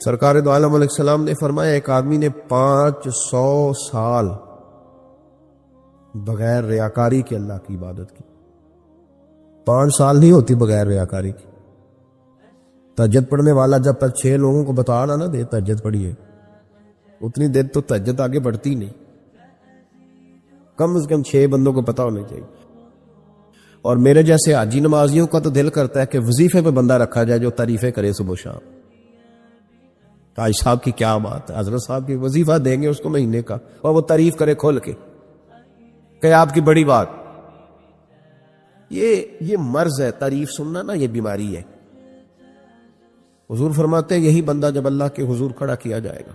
سرکار دو عالم علیہ السلام نے فرمایا ایک آدمی نے 500 سال بغیر ریاکاری کے اللہ کی عبادت کی. 5 سال نہیں ہوتی بغیر ریاکاری کی. تہجد پڑھنے والا جب تک 6 لوگوں کو بتا رہا نہ دے تہجد پڑھیے، اتنی دیر تو تہجد آگے بڑھتی نہیں. کم از کم 6 بندوں کو پتا ہونا چاہیے. اور میرے جیسے حاجی نمازیوں کا تو دل کرتا ہے کہ وظیفے پہ بندہ رکھا جائے جو تعریفیں کرے صبح و شام. حاج صاحب کی کیا بات ہے، حضرت صاحب کی وظیفہ دیں گے اس کو مہینے کا، اور وہ تعریف کرے کھول کے کہ آپ کی بڑی بات. یہ مرض ہے، تعریف سننا نا، یہ بیماری ہے. حضور فرماتے ہیں یہی بندہ جب اللہ کے حضور کھڑا کیا جائے گا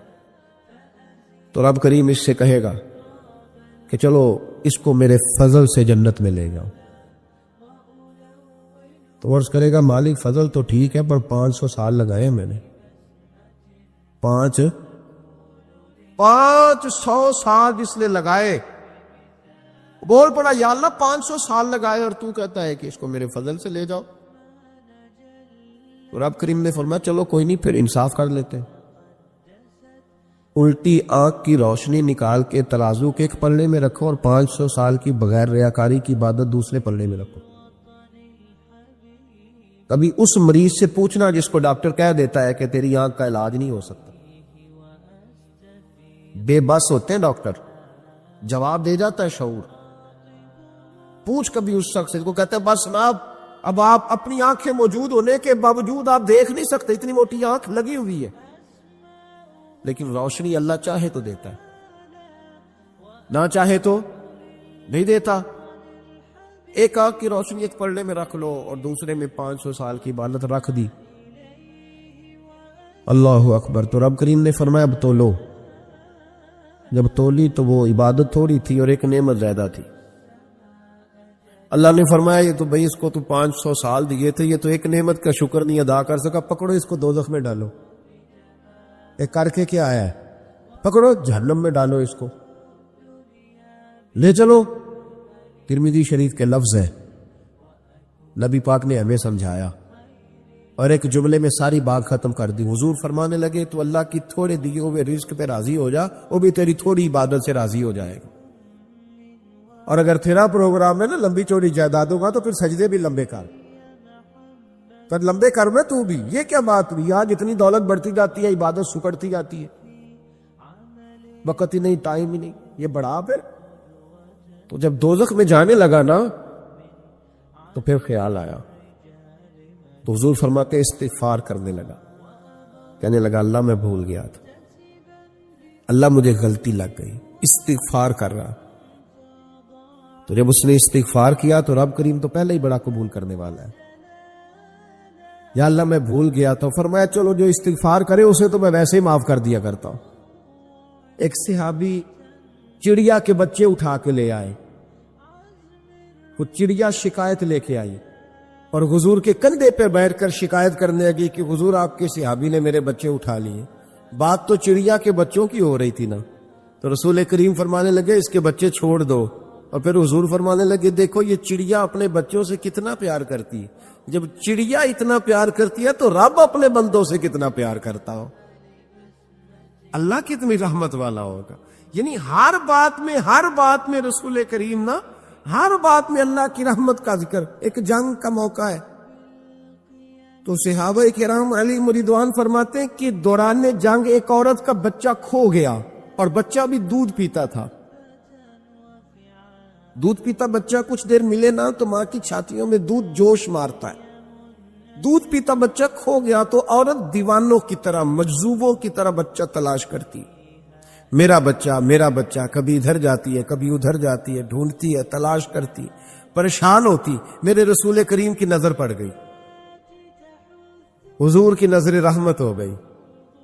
تو رب کریم اس سے کہے گا کہ چلو اس کو میرے فضل سے جنت میں لے جاؤ. تو عرض کرے گا مالک فضل تو ٹھیک ہے پر 500 سال لگائے میں نے. 500 سال جس نے لگائے، بول پڑا یا اللہ 500 سال لگائے اور تو کہتا ہے کہ اس کو میرے فضل سے لے جاؤ. تو رب کریم نے فرمایا چلو کوئی نہیں، پھر انصاف کر لیتے. الٹی آنکھ کی روشنی نکال کے ترازو کے ایک پلڑے میں رکھو اور 500 سال کی بغیر ریاکاری کی عبادت دوسرے پلڑے میں رکھو. کبھی اس مریض سے پوچھنا جس کو ڈاکٹر کہہ دیتا ہے کہ تیری آنکھ کا علاج نہیں ہو سکتا. بے بس ہوتے ہیں ڈاکٹر، جواب دے جاتا ہے شعور. پوچھ کبھی اس شخص کو، کہتے ہیں بس جناب اب آپ اپنی آنکھیں موجود ہونے کے باوجود آپ دیکھ نہیں سکتے، اتنی موٹی آنکھ لگی ہوئی ہے. لیکن روشنی اللہ چاہے تو دیتا ہے، نہ چاہے تو نہیں دیتا. ایک آنکھ کی روشنی ایک پلڑے میں رکھ لو اور دوسرے میں 500 سال کی عبادت رکھ دی. اللہ اکبر. تو رب کریم نے فرمایا اب تو لو. جب تولی تو وہ عبادت تھوڑی تھی اور ایک نعمت زیادہ تھی. اللہ نے فرمایا یہ تو بھئی اس کو تو 500 سال دیے تھے، یہ تو ایک نعمت کا شکر نہیں ادا کر سکا، پکڑو اس کو دوزخ میں ڈالو. ایک کر کے کیا آیا ہے، پکڑو جہنم میں ڈالو اس کو، لے چلو. ترمذی شریف کے لفظ ہے، نبی پاک نے ہمیں سمجھایا اور ایک جملے میں ساری بات ختم کر دی. حضور فرمانے لگے تو اللہ کی تھوڑے دیے ہوئے رزق پہ راضی ہو جا، وہ بھی تیری تھوڑی عبادت سے راضی ہو جائے گا. اور اگر تیرا پروگرام ہے نا لمبی چوڑی جائیدادوں کا تو پھر سجدے بھی لمبے کر، پھر لمبے کر میں تو بھی. یہ کیا بات ہوئی، آج اتنی دولت بڑھتی جاتی ہے، عبادت سکڑتی جاتی ہے، وقت ہی نہیں، ٹائم ہی نہیں. یہ بڑھا. پھر تو جب دوزخ میں جانے لگا نا تو پھر خیال آیا. تو حضور فرماتے استغفار کرنے لگا، کہنے لگا اللہ میں بھول گیا تھا، اللہ مجھے غلطی لگ گئی. استغفار کر رہا. تو جب اس نے استغفار کیا تو رب کریم تو پہلے ہی بڑا قبول کرنے والا ہے. یا اللہ میں بھول گیا تو فرمایا چلو جو استغفار کرے اسے تو میں ویسے ہی معاف کر دیا کرتا ہوں. ایک صحابی چڑیا کے بچے اٹھا کے لے آئے. وہ چڑیا شکایت لے کے آئی اور حضور کے کندھے پہ بیٹھ کر شکایت کرنے لگی کہ حضور آپ کے صحابی نے میرے بچے اٹھا لیے. بات تو چڑیا کے بچوں کی ہو رہی تھی نا. تو رسول کریم فرمانے لگے اس کے بچے چھوڑ دو. اور پھر حضور فرمانے لگے دیکھو یہ چڑیا اپنے بچوں سے کتنا پیار کرتی ہے. جب چڑیا اتنا پیار کرتی ہے تو رب اپنے بندوں سے کتنا پیار کرتا ہو. اللہ کتنی رحمت والا ہوگا. یعنی ہر بات میں رسول کریم نا، ہر بات میں اللہ کی رحمت کا ذکر. ایک جنگ کا موقع ہے تو صحابہ کرام علی رضوان فرماتے ہیں کہ دوران جنگ ایک عورت کا بچہ کھو گیا اور بچہ بھی دودھ پیتا تھا. دودھ پیتا بچہ کچھ دیر ملے نا تو ماں کی چھاتیوں میں دودھ جوش مارتا ہے. دودھ پیتا بچہ کھو گیا تو عورت دیوانوں کی طرح، مجذوبوں کی طرح بچہ تلاش کرتی. میرا بچہ، کبھی ادھر جاتی ہے کبھی ادھر جاتی ہے، ڈھونڈتی ہے، تلاش کرتی، پریشان ہوتی. میرے رسول کریم کی نظر پڑ گئی، حضور کی نظر رحمت ہو گئی.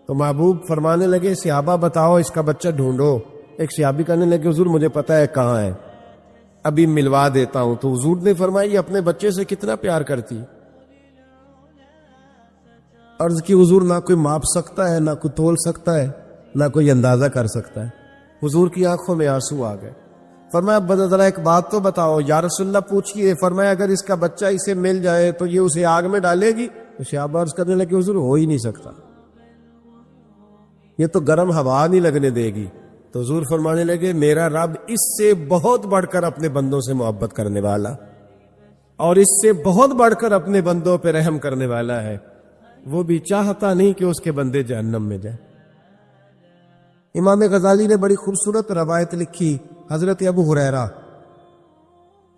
تو محبوب فرمانے لگے صحابہ بتاؤ اس کا بچہ ڈھونڈو. ایک صحابی کہنے لگے حضور مجھے پتا ہے کہاں ہے، ابھی ملوا دیتا ہوں. تو حضور نے فرمایا یہ اپنے بچے سے کتنا پیار کرتی. عرض کی حضور نہ کوئی ماپ سکتا ہے، نہ کوئی تول سکتا ہے، نہ کوئی اندازہ کر سکتا ہے. حضور کی آنکھوں میں آنسو آ گئے. فرمایا ذرا ایک بات تو بتاؤ. یا رسول اللہ پوچھئے. فرمایا اگر اس کا بچہ اسے مل جائے تو یہ اسے آگ میں ڈالے گی. تو صحابہ عرض کرنے لگے حضور ہو ہی نہیں سکتا. یہ تو گرم ہوا نہیں لگنے دے گی. تو حضور فرمانے لگے میرا رب اس سے بہت بڑھ کر اپنے بندوں سے محبت کرنے والا اور اس سے بہت بڑھ کر اپنے بندوں پہ رحم کرنے والا ہے. وہ بھی چاہتا نہیں کہ اس کے بندے جہنم میں جائیں. امام غزالی نے بڑی خوبصورت روایت لکھی. حضرت ابو ہریرہ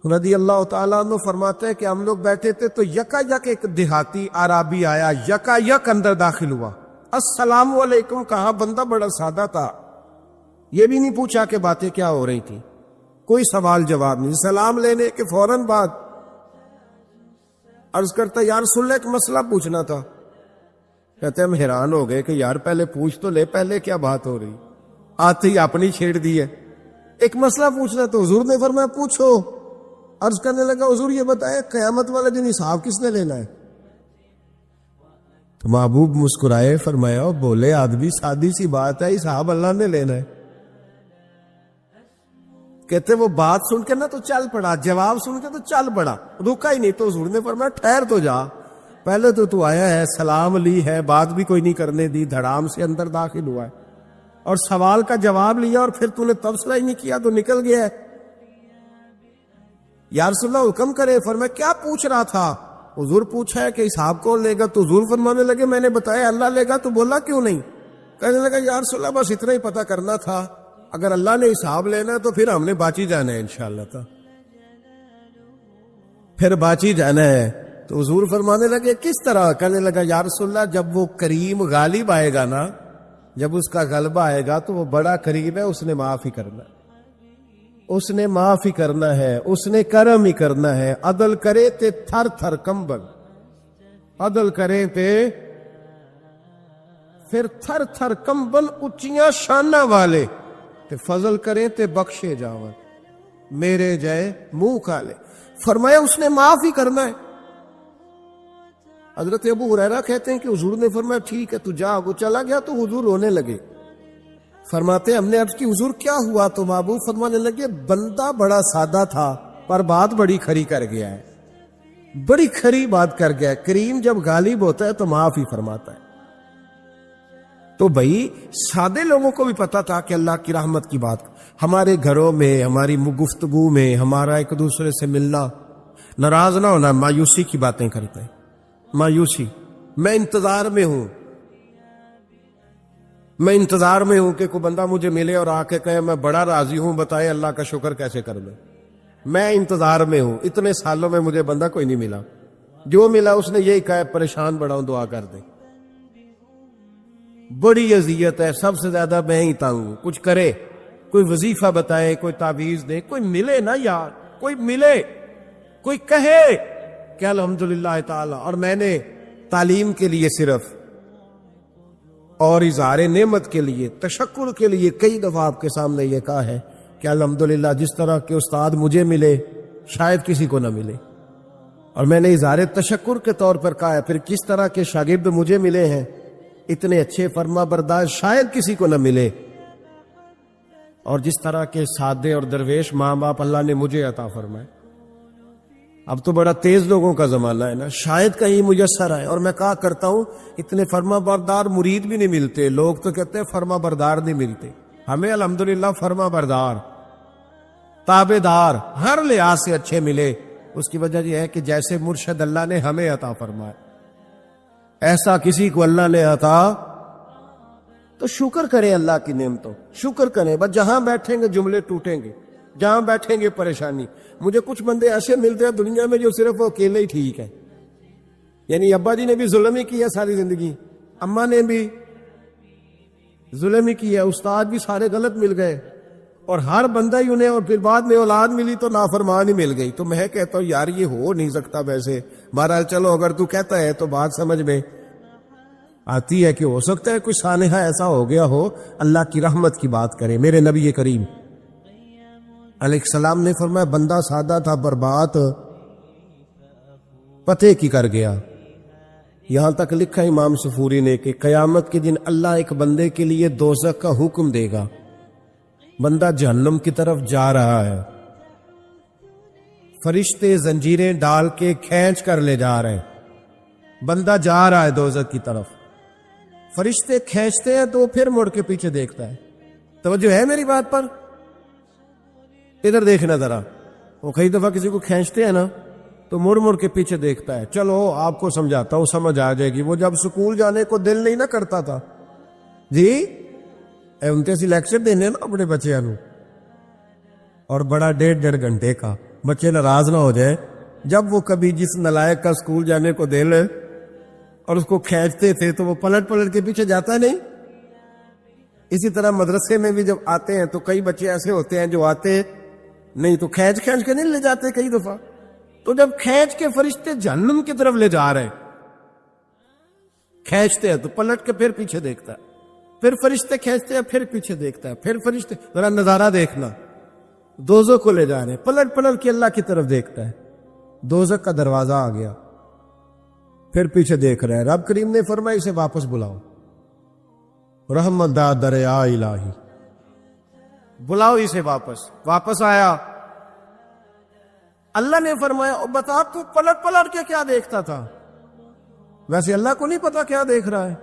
رضی اللہ تعالیٰ عنہ فرماتے ہیں کہ ہم لوگ بیٹھے تھے تو یکا یک ایک دیہاتی عرابی آیا, یکا یک اندر داخل ہوا, السلام علیکم کہا. بندہ بڑا سادہ تھا, یہ بھی نہیں پوچھا کہ باتیں کیا ہو رہی تھی, کوئی سوال جواب نہیں. سلام لینے کے فوراً بعد عرض کرتا یا رسول اللہ ایک مسئلہ پوچھنا تھا. کہتے ہم حیران ہو گئے کہ یار پہلے پوچھ تو لے, پہلے کیا بات ہو رہی, آتے ہی اپنی چھیڑ دی ہے. ایک مسئلہ پوچھنا تو حضور نے فرمایا پوچھو. عرض کرنے لگا حضور یہ بتائے قیامت والے دن حساب کس نے لینا ہے؟ تو محبوب مسکرائے, فرمایا بولے آدمی سادی سی بات ہے, حساب اللہ نے لینا ہے. کہتے وہ بات سن کے نا تو چل پڑا, جواب سن کے تو چل پڑا, رکا ہی نہیں. تو حضور نے فرمایا ٹھہر تو جا, پہلے تو آیا ہے, سلام لی ہے, بات بھی کوئی نہیں کرنے دی, دھڑام سے اندر داخل ہوا ہے اور سوال کا جواب لیا اور پھر تو نے تبصرہ ہی نہیں کیا تو نکل گیا ہے. یا رسول اللہ حکم کرے. فرمایا کیا پوچھ رہا تھا؟ حضور پوچھا ہے کہ حساب کون لے گا. تو حضور فرمانے لگے میں نے بتایا اللہ لے گا. تو بولا کیوں نہیں؟ کہنے لگا یا رسول اللہ بس اتنا ہی پتہ کرنا تھا, اگر اللہ نے حساب لینا ہے تو پھر ہم نے باچی جانا ہے انشاءاللہ. تا پھر باچی جانا ہے. تو حضور فرمانے لگے کس طرح؟ کہنے لگا یا رسول اللہ جب وہ کریم غالب آئے گا نا, جب اس کا غلبہ آئے گا تو وہ بڑا قریب ہے, اس نے معاف ہی کرنا ہے, اس نے معاف ہی کرنا ہے, اس نے کرم ہی کرنا ہے. عدل کرے تے تھر تھر کمبل, عدل کرے تے پھر تھر تھر کمبل اچیاں شانہ والے, تے فضل کریں تے بخشے جاون میرے جائے منہ کالے. فرمایا اس نے معاف ہی کرنا ہے. حضرت ابو ہریرہ کہتے ہیں کہ حضور نے فرمایا ٹھیک ہے تو جا. وہ چلا گیا تو حضور رونے لگے. فرماتے ہم نے عرض کی حضور کیا ہوا؟ تو محبوب فرمانے لگے بندہ بڑا سادہ تھا پر بات بڑی کھری کر گیا ہے, بڑی کھری بات کر گیا ہے. کریم جب غالب ہوتا ہے تو معاف ہی فرماتا ہے. تو بھائی سادے لوگوں کو بھی پتا تھا کہ اللہ کی رحمت کی بات. ہمارے گھروں میں, ہماری گفتگو میں, ہمارا ایک دوسرے سے ملنا, ناراض نہ ہونا, مایوسی کی باتیں کرتے ہیں. مایوسی, میں انتظار میں ہوں, میں انتظار میں ہوں کہ کوئی بندہ مجھے ملے اور آ کے کہے میں بڑا راضی ہوں, بتائے اللہ کا شکر کیسے کر دیں. میں انتظار میں ہوں, اتنے سالوں میں مجھے بندہ کوئی نہیں ملا, جو ملا اس نے یہی کہا پریشان بڑا ہوں دعا کر دیں. بڑی اذیت ہے, سب سے زیادہ میں ہی تنگ ہوں. کچھ کرے, کوئی وظیفہ بتائے, کوئی تعویذ دے, کوئی ملے نا یار, کوئی ملے, کوئی کہے کہ الحمدللہ تعالی. اور میں نے تعلیم کے لیے صرف اور اظہار نعمت کے لیے, تشکر کے لیے کئی دفعہ آپ کے سامنے یہ کہا ہے کہ الحمدللہ جس طرح کے استاد مجھے ملے شاید کسی کو نہ ملے, اور میں نے اظہار تشکر کے طور پر کہا ہے پھر کس طرح کے شاگرد مجھے ملے ہیں اتنے اچھے فرما بردار شاید کسی کو نہ ملے, اور جس طرح کے سادے اور درویش ماں باپ اللہ نے مجھے عطا فرمائے. اب تو بڑا تیز لوگوں کا زمانہ ہے نا, شاید کہیں میسر آئے. اور میں کہا کرتا ہوں اتنے فرما بردار مرید بھی نہیں ملتے. لوگ تو کہتے ہیں فرما بردار نہیں ملتے, ہمیں الحمدللہ فرما بردار, تابع دار ہر لحاظ سے اچھے ملے. اس کی وجہ یہ ہے کہ جیسے مرشد اللہ نے ہمیں عطا فرمایا ایسا کسی کو اللہ نے عطا, تو شکر کریں اللہ کی نعمتوں, شکر کریں. بس جہاں بیٹھیں گے جملے ٹوٹیں گے, جہاں بیٹھیں گے پریشانی. مجھے کچھ بندے ایسے ملتے ہیں دنیا میں جو صرف وہ اکیلے ہی ٹھیک ہے. یعنی ابا جی نے بھی ظلم ہی کیا ساری زندگی, اماں نے بھی ظلم ہی کیا, استاد بھی سارے غلط مل گئے, اور ہر بندہ ہی انہیں, اور پھر بعد میں اولاد ملی تو نافرمان ہی مل گئی. تو میں کہتا ہوں یار یہ ہو نہیں سکتا. ویسے بہرحال چلو اگر تو کہتا ہے تو بات سمجھ میں آتی ہے کہ ہو سکتا ہے کوئی سانحہ ایسا ہو گیا ہو. اللہ کی رحمت کی بات کریں. میرے نبی کریم علیہ السلام نے فرمایا بندہ سادہ تھا پر بات پتے کی کر گیا. یہاں تک لکھا امام صفوری نے کہ قیامت کے دن اللہ ایک بندے کے لیے دوزخ کا حکم دے گا. بندہ جہنم کی طرف جا رہا ہے, فرشتے زنجیریں ڈال کے کھینچ کر لے جا رہے ہیں. بندہ جا رہا ہے دوزخ کی طرف, فرشتے کھینچتے ہیں تو وہ پھر مڑ کے پیچھے دیکھتا ہے. توجہ ہے میری بات پر؟ ادھر دیکھنا ذرا. وہ کئی دفعہ کسی کو کھینچتے ہیں نا تو مڑ مڑ کے پیچھے دیکھتا ہے. چلو آپ کو سمجھاتا ہوں, سمجھ آ جائے گی. وہ جب سکول جانے کو دل نہیں نہ کرتا تھا جی, انتے سی لیکچر دینے نا اپنے بچیاں نو, اور بڑا 1.5 گھنٹے کا, بچے ناراض نہ ہو جائے. جب وہ کبھی جس نلائق کا سکول جانے کو دل ہے اور اس کو کھینچتے تھے تو وہ پلٹ پلٹ کے پیچھے جاتا نہیں. اسی طرح مدرسے میں بھی جب آتے ہیں تو کئی بچے ایسے ہوتے ہیں جو آتے نہیں تو کھینچ کھینچ کے نہیں لے جاتے کئی دفعہ. تو جب کھینچ کے فرشتے جہنم کی طرف لے جا رہے, کھینچتے ہیں تو پلٹ کے پھر پیچھے دیکھتا ہے, پھر فرشتے کھینچتے ہیں پھر پیچھے دیکھتا ہے, پھر فرشتے. ذرا نظارہ دیکھنا, دوزخ کو لے جا رہے, پلٹ پلٹ کے اللہ کی طرف دیکھتا ہے, دوزخ کا دروازہ آ گیا, پھر پیچھے دیکھ رہے ہیں. رب کریم نے فرمایا اسے واپس بلاؤ, رحمت دا دریا الہی, بلاؤ اسے واپس. واپس آیا, اللہ نے فرمایا بتا تو پلٹ پلٹ کے کیا دیکھتا تھا؟ ویسے اللہ کو نہیں پتا کیا دیکھ رہا ہے,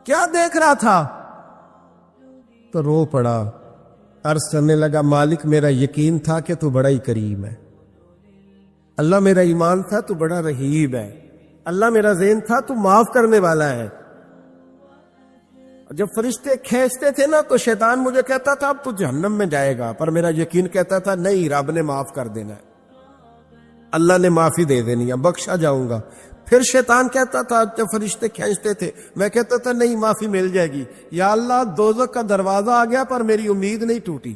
کیا دیکھ رہا تھا. تو رو پڑا, عرض کرنے لگا مالک میرا یقین تھا کہ تو بڑا ہی کریم ہے, اللہ میرا ایمان تھا تو بڑا رحیم ہے, اللہ میرا ذہن تھا تو معاف کرنے والا ہے. جب فرشتے کھینچتے تھے نا تو شیطان مجھے کہتا تھا اب تو جہنم میں جائے گا, پر میرا یقین کہتا تھا نہیں رب نے معاف کر دینا ہے, اللہ نے معافی دے دینی ہے, بخشا جاؤں گا. پھر شیطان کہتا تھا جب فرشتے کھینچتے تھے, میں کہتا تھا نہیں معافی مل جائے گی. یا اللہ دوزخ کا دروازہ آ گیا پر میری امید نہیں ٹوٹی.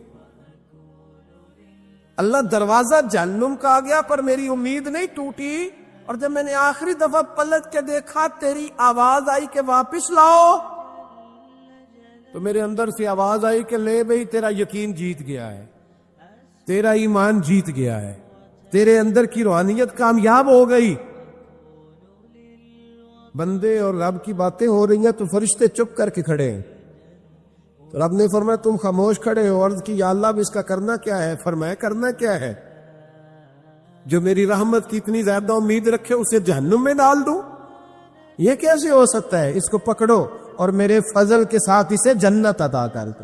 اللہ دروازہ جہنم کا آ گیا پر میری امید نہیں ٹوٹی. اور جب میں نے آخری دفعہ پلٹ کے دیکھا تیری آواز آئی کہ واپس لاؤ, تو میرے اندر سے آواز آئی کہ لے بھئی تیرا یقین جیت گیا ہے, تیرا ایمان جیت گیا ہے, تیرے اندر کی روحانیت کامیاب ہو گئی. بندے اور رب کی باتیں ہو رہی ہیں تو فرشتے چپ کر کے کھڑے ہیں. تو رب نے فرمایا تم خاموش کھڑے ہو. عرض کی یا اللہ اب اس کا کرنا کیا ہے؟ فرمایا کرنا کیا ہے, جو میری رحمت کی اتنی زیادہ امید رکھے اسے جہنم میں ڈال دوں؟ یہ کیسے ہو سکتا ہے؟ اس کو پکڑو اور میرے فضل کے ساتھ اسے جنت عطا کر دو.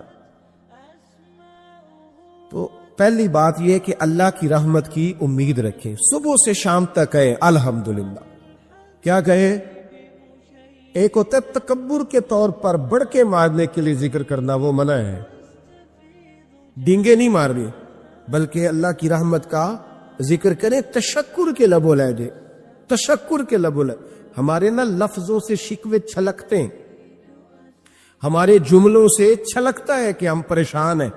تو پہلی بات یہ کہ اللہ کی رحمت کی امید رکھیں. صبح سے شام تک کہے الحمدللہ. کیا کہے؟ ایک ہوتا ہے تکبر کے طور پر بڑھ کے مارنے کے لیے ذکر کرنا, وہ منع ہے. ڈینگے نہیں مارنے بلکہ اللہ کی رحمت کا ذکر کریں تشکر کے لب و لہجے, تشکر کے لب و لہجے. ہمارے نا لفظوں سے شکوے چھلکتے ہیں, ہمارے جملوں سے چھلکتا ہے کہ ہم پریشان ہیں,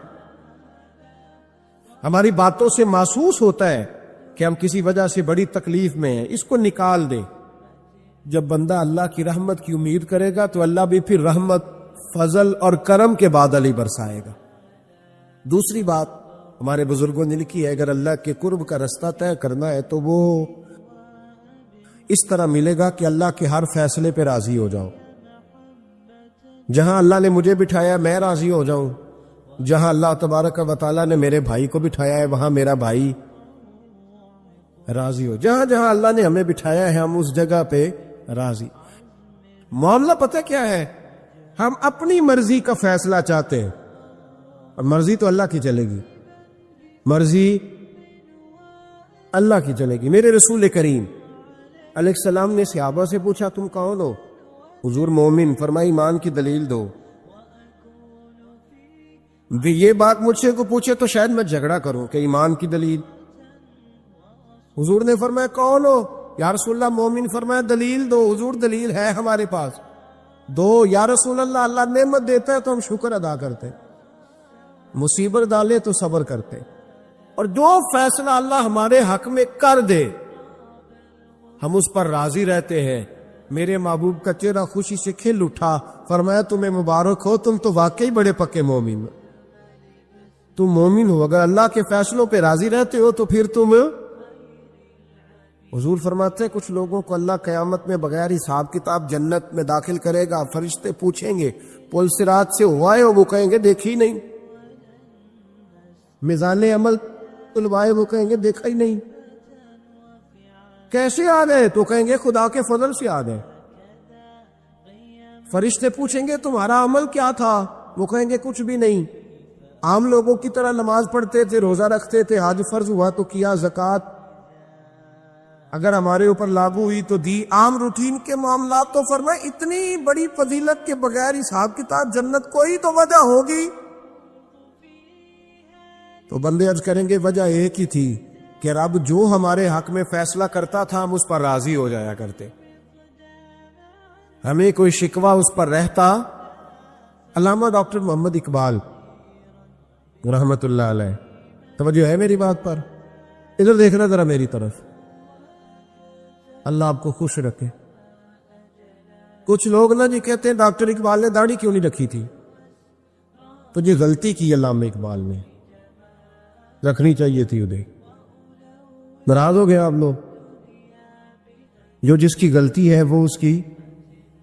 ہماری باتوں سے محسوس ہوتا ہے کہ ہم کسی وجہ سے بڑی تکلیف میں ہیں. اس کو نکال دیں. جب بندہ اللہ کی رحمت کی امید کرے گا تو اللہ بھی پھر رحمت, فضل اور کرم کے بادل ہی برسائے گا. دوسری بات ہمارے بزرگوں نے لکھی ہے, اگر اللہ کے قرب کا رستہ طے کرنا ہے تو وہ اس طرح ملے گا کہ اللہ کے ہر فیصلے پہ راضی ہو جاؤ. جہاں اللہ نے مجھے بٹھایا میں راضی ہو جاؤں, جہاں اللہ تبارک و تعالیٰ نے میرے بھائی کو بٹھایا ہے وہاں میرا بھائی راضی ہو. جہاں جہاں اللہ نے ہمیں بٹھایا ہے ہم اس جگہ پہ راضی. معاملہ پتہ کیا ہے, ہم اپنی مرضی کا فیصلہ چاہتے ہیں اور مرضی تو اللہ کی چلے گی, مرضی اللہ کی چلے گی. میرے رسول کریم علیہ السلام نے صحابہ سے پوچھا تم کون ہو؟ حضور مومن. فرمائی ایمان کی دلیل دو. یہ بات مجھ سے کو پوچھے تو شاید میں جھگڑا کروں کہ ایمان کی دلیل. حضور نے فرمایا کون ہو؟ یا رسول اللہ مومن. فرمایا دلیل دو. حضور دلیل ہے ہمارے پاس. دو. یا رسول اللہ اللہ نعمت دیتا ہے تو ہم شکر ادا کرتے, مصیبت ڈالے تو صبر کرتے, اور جو فیصلہ اللہ ہمارے حق میں کر دے ہم اس پر راضی رہتے ہیں. میرے محبوب کا چہرہ خوشی سے کھل اٹھا. فرمایا تمہیں مبارک ہو, تم تو واقعی بڑے پکے مومن ہو. تم مومن ہو, اگر اللہ کے فیصلوں پہ راضی رہتے ہو تو پھر تم. حضور فرماتے ہیں کچھ لوگوں کو اللہ قیامت میں بغیر حساب کتاب جنت میں داخل کرے گا. فرشتے پوچھیں گے پل صراط سے ہوا ہے؟ وہ کہیں گے دیکھی نہیں. میزان عمل تلوائے؟ وہ کہیں گے دیکھا ہی نہیں. کیسے آ گئے؟ تو کہیں گے خدا کے فضل سے آ گئے. فرشتے پوچھیں گے تمہارا عمل کیا تھا؟ وہ کہیں گے کچھ بھی نہیں، عام لوگوں کی طرح نماز پڑھتے تھے، روزہ رکھتے تھے، حج فرض ہوا تو کیا، زکوٰۃ اگر ہمارے اوپر لاگو ہوئی تو دی، عام روٹین کے معاملات۔ تو فرمائے اتنی بڑی فضیلت کے بغیر حساب کتاب جنت کوئی تو وجہ ہوگی۔ تو بندے عرض کریں گے وجہ ایک ہی تھی کہ رب جو ہمارے حق میں فیصلہ کرتا تھا ہم اس پر راضی ہو جایا کرتے، ہمیں کوئی شکوہ اس پر رہتا۔ علامہ ڈاکٹر محمد اقبال رحمت اللہ علیہ، توجہ ہے میری بات پر؟ ادھر دیکھنا ذرا میری طرف، اللہ آپ کو خوش رکھے۔ کچھ لوگ نا جی کہتے ہیں ڈاکٹر اقبال نے داڑھی کیوں نہیں رکھی تھی؟ تو یہ غلطی کی علامہ اقبال نے، رکھنی چاہیے تھی انہیں۔ ناراض ہو گیا آپ لوگ؟ جو جس کی غلطی ہے وہ اس کی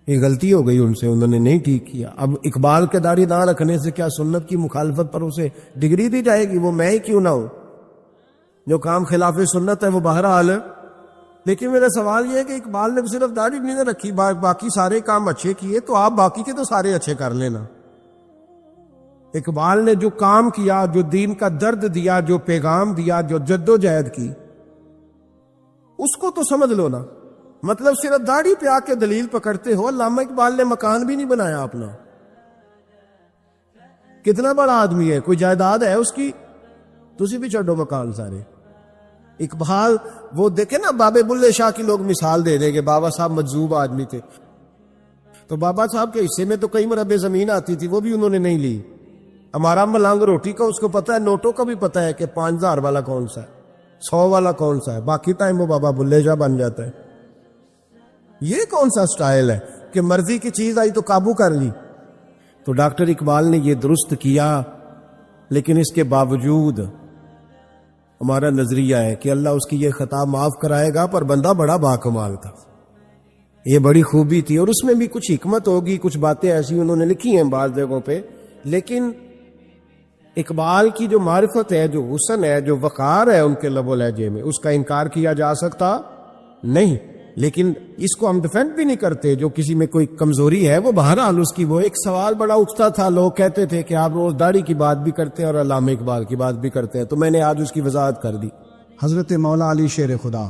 یہ غلطی ہو گئی ان سے، انہوں نے نہیں ٹھیک کیا۔ اب اقبال کے داڑھی نہ رکھنے سے کیا سنت کی مخالفت پر اسے ڈگری دی جائے گی؟ وہ میں ہی کیوں نہ ہوں، جو کام خلاف سنت ہے وہ بہرحال۔ لیکن میرا سوال یہ ہے کہ اقبال نے صرف داڑھی نہیں رکھی، باقی سارے کام اچھے کیے، تو آپ باقی کے تو سارے اچھے کر لینا۔ اقبال نے جو کام کیا، جو دین کا درد دیا، جو پیغام دیا، جو جد و جہد کی، اس کو تو سمجھ لو نا۔ مطلب صرف داڑھی پہ آ کے دلیل پکڑتے ہو۔ علامہ اقبال نے مکان بھی نہیں بنایا اپنا، کتنا بڑا آدمی ہے، کوئی جائیداد ہے اس کی؟ تسی بھی چھڈو مکان سارے۔ اقبال وہ دیکھے نا، بابے بلے شاہ کی لوگ مثال دے دیں کہ بابا صاحب مجذوب آدمی تھے، تو بابا صاحب کے حصے میں تو کئی مربع زمین آتی تھی، وہ بھی انہوں نے نہیں لی۔ ہمارا ملانگ روٹی کا اس کو پتا ہے، نوٹوں کا بھی پتا ہے کہ 5000 والا کون سا ہے، 100 والا کون سا ہے، باقی ٹائم وہ بابا بلے شاہ بن جاتا ہے۔ یہ کون سا سٹائل ہے کہ مرضی کی چیز آئی تو قابو کر لی؟ تو ڈاکٹر اقبال نے یہ درست کیا، لیکن اس کے باوجود ہمارا نظریہ ہے کہ اللہ اس کی یہ خطا معاف کرائے گا، پر بندہ بڑا باکمال تھا، یہ بڑی خوبی تھی، اور اس میں بھی کچھ حکمت ہوگی، کچھ باتیں ایسی انہوں نے لکھی ہیں بعض جگہوں پہ۔ لیکن اقبال کی جو معرفت ہے، جو حسن ہے، جو وقار ہے ان کے لب و لہجے میں، اس کا انکار کیا جا سکتا نہیں۔ لیکن اس کو ہم ڈیفینڈ بھی نہیں کرتے، جو کسی میں کوئی کمزوری ہے وہ بہرحال اس کی۔ وہ ایک سوال بڑا اٹھتا تھا، لوگ کہتے تھے کہ آپ روز داڑھی کی بات بھی کرتے ہیں اور علامہ اقبال کی بات بھی کرتے ہیں، تو میں نے آج اس کی وضاحت کر دی۔ حضرت مولا علی شیر خدا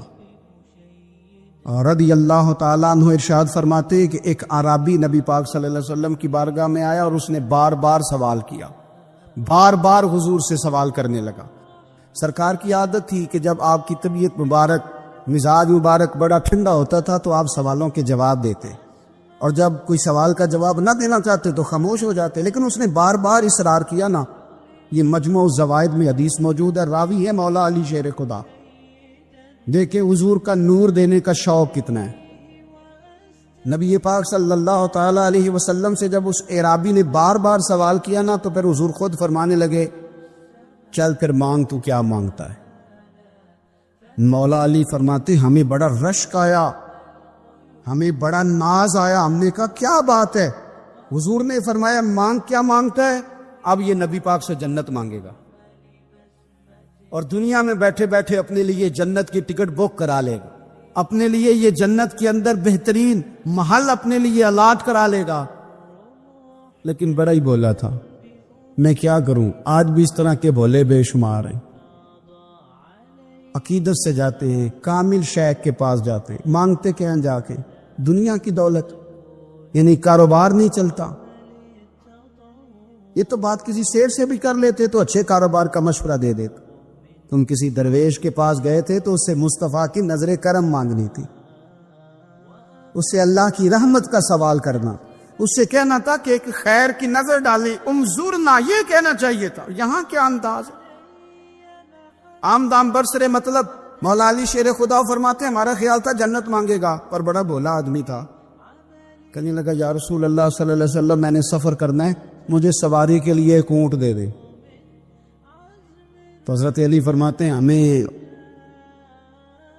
رضی اللہ تعالیٰ عنہ ارشاد فرماتے کہ ایک اعرابی نبی پاک صلی اللہ علیہ وسلم کی بارگاہ میں آیا اور اس نے بار بار سوال کیا، بار بار حضور سے سوال کرنے لگا۔ سرکار کی عادت تھی کہ جب آپ کی طبیعت مبارک، مزاج مبارک بڑا ٹھنڈا ہوتا تھا تو آپ سوالوں کے جواب دیتے، اور جب کوئی سوال کا جواب نہ دینا چاہتے تو خاموش ہو جاتے۔ لیکن اس نے بار بار اصرار کیا نا۔ یہ مجموع الزوائد میں حدیث موجود ہے، راوی ہے مولا علی شیر خدا۔ دیکھیں حضور کا نور دینے کا شوق کتنا ہے۔ نبی پاک صلی اللہ تعالی علیہ وسلم سے جب اس اعرابی نے بار بار سوال کیا نا، تو پھر حضور خود فرمانے لگے چل پھر مانگ، تو کیا مانگتا ہے؟ مولا علی فرماتے ہمیں بڑا رشک آیا، ہمیں بڑا ناز آیا، ہم نے کہا کیا بات ہے؟ حضور نے فرمایا مانگ، کیا مانگتا ہے؟ اب یہ نبی پاک سے جنت مانگے گا، اور دنیا میں بیٹھے بیٹھے اپنے لیے جنت کی ٹکٹ بک کرا لے گا، اپنے لیے یہ جنت کے اندر بہترین محل اپنے لیے الاٹ کرا لے گا۔ لیکن بڑا ہی بولا تھا، میں کیا کروں، آج بھی اس طرح کے بولے بے شمار ہیں۔ عقیدت سے جاتے ہیں، کامل شیخ کے پاس جاتے ہیں، مانگتے کیا ہیں جا کے؟ دنیا کی دولت، یعنی کاروبار نہیں چلتا۔ یہ تو بات کسی شیر سے بھی کر لیتے تو اچھے کاروبار کا مشورہ دے دیتے۔ تم کسی درویش کے پاس گئے تھے تو اس سے مصطفیٰ کی نظر کرم مانگنی تھی، اس سے اللہ کی رحمت کا سوال کرنا، اس سے کہنا تھا کہ ایک خیر کی نظر ڈالی، انظرنا، یہ کہنا چاہیے تھا۔ یہاں کیا انداز ہے، عام دام برسرے مطلب۔ مولا علی شیر خدا فرماتے ہیں ہمارا خیال تھا جنت مانگے گا، پر بڑا بھولا آدمی تھا، کہنے لگا یا رسول اللہ صلی اللہ علیہ وسلم میں نے سفر کرنا ہے، مجھے سواری کے لیے ایک اونٹ دے دے۔ تو حضرت علی فرماتے ہیں ہمیں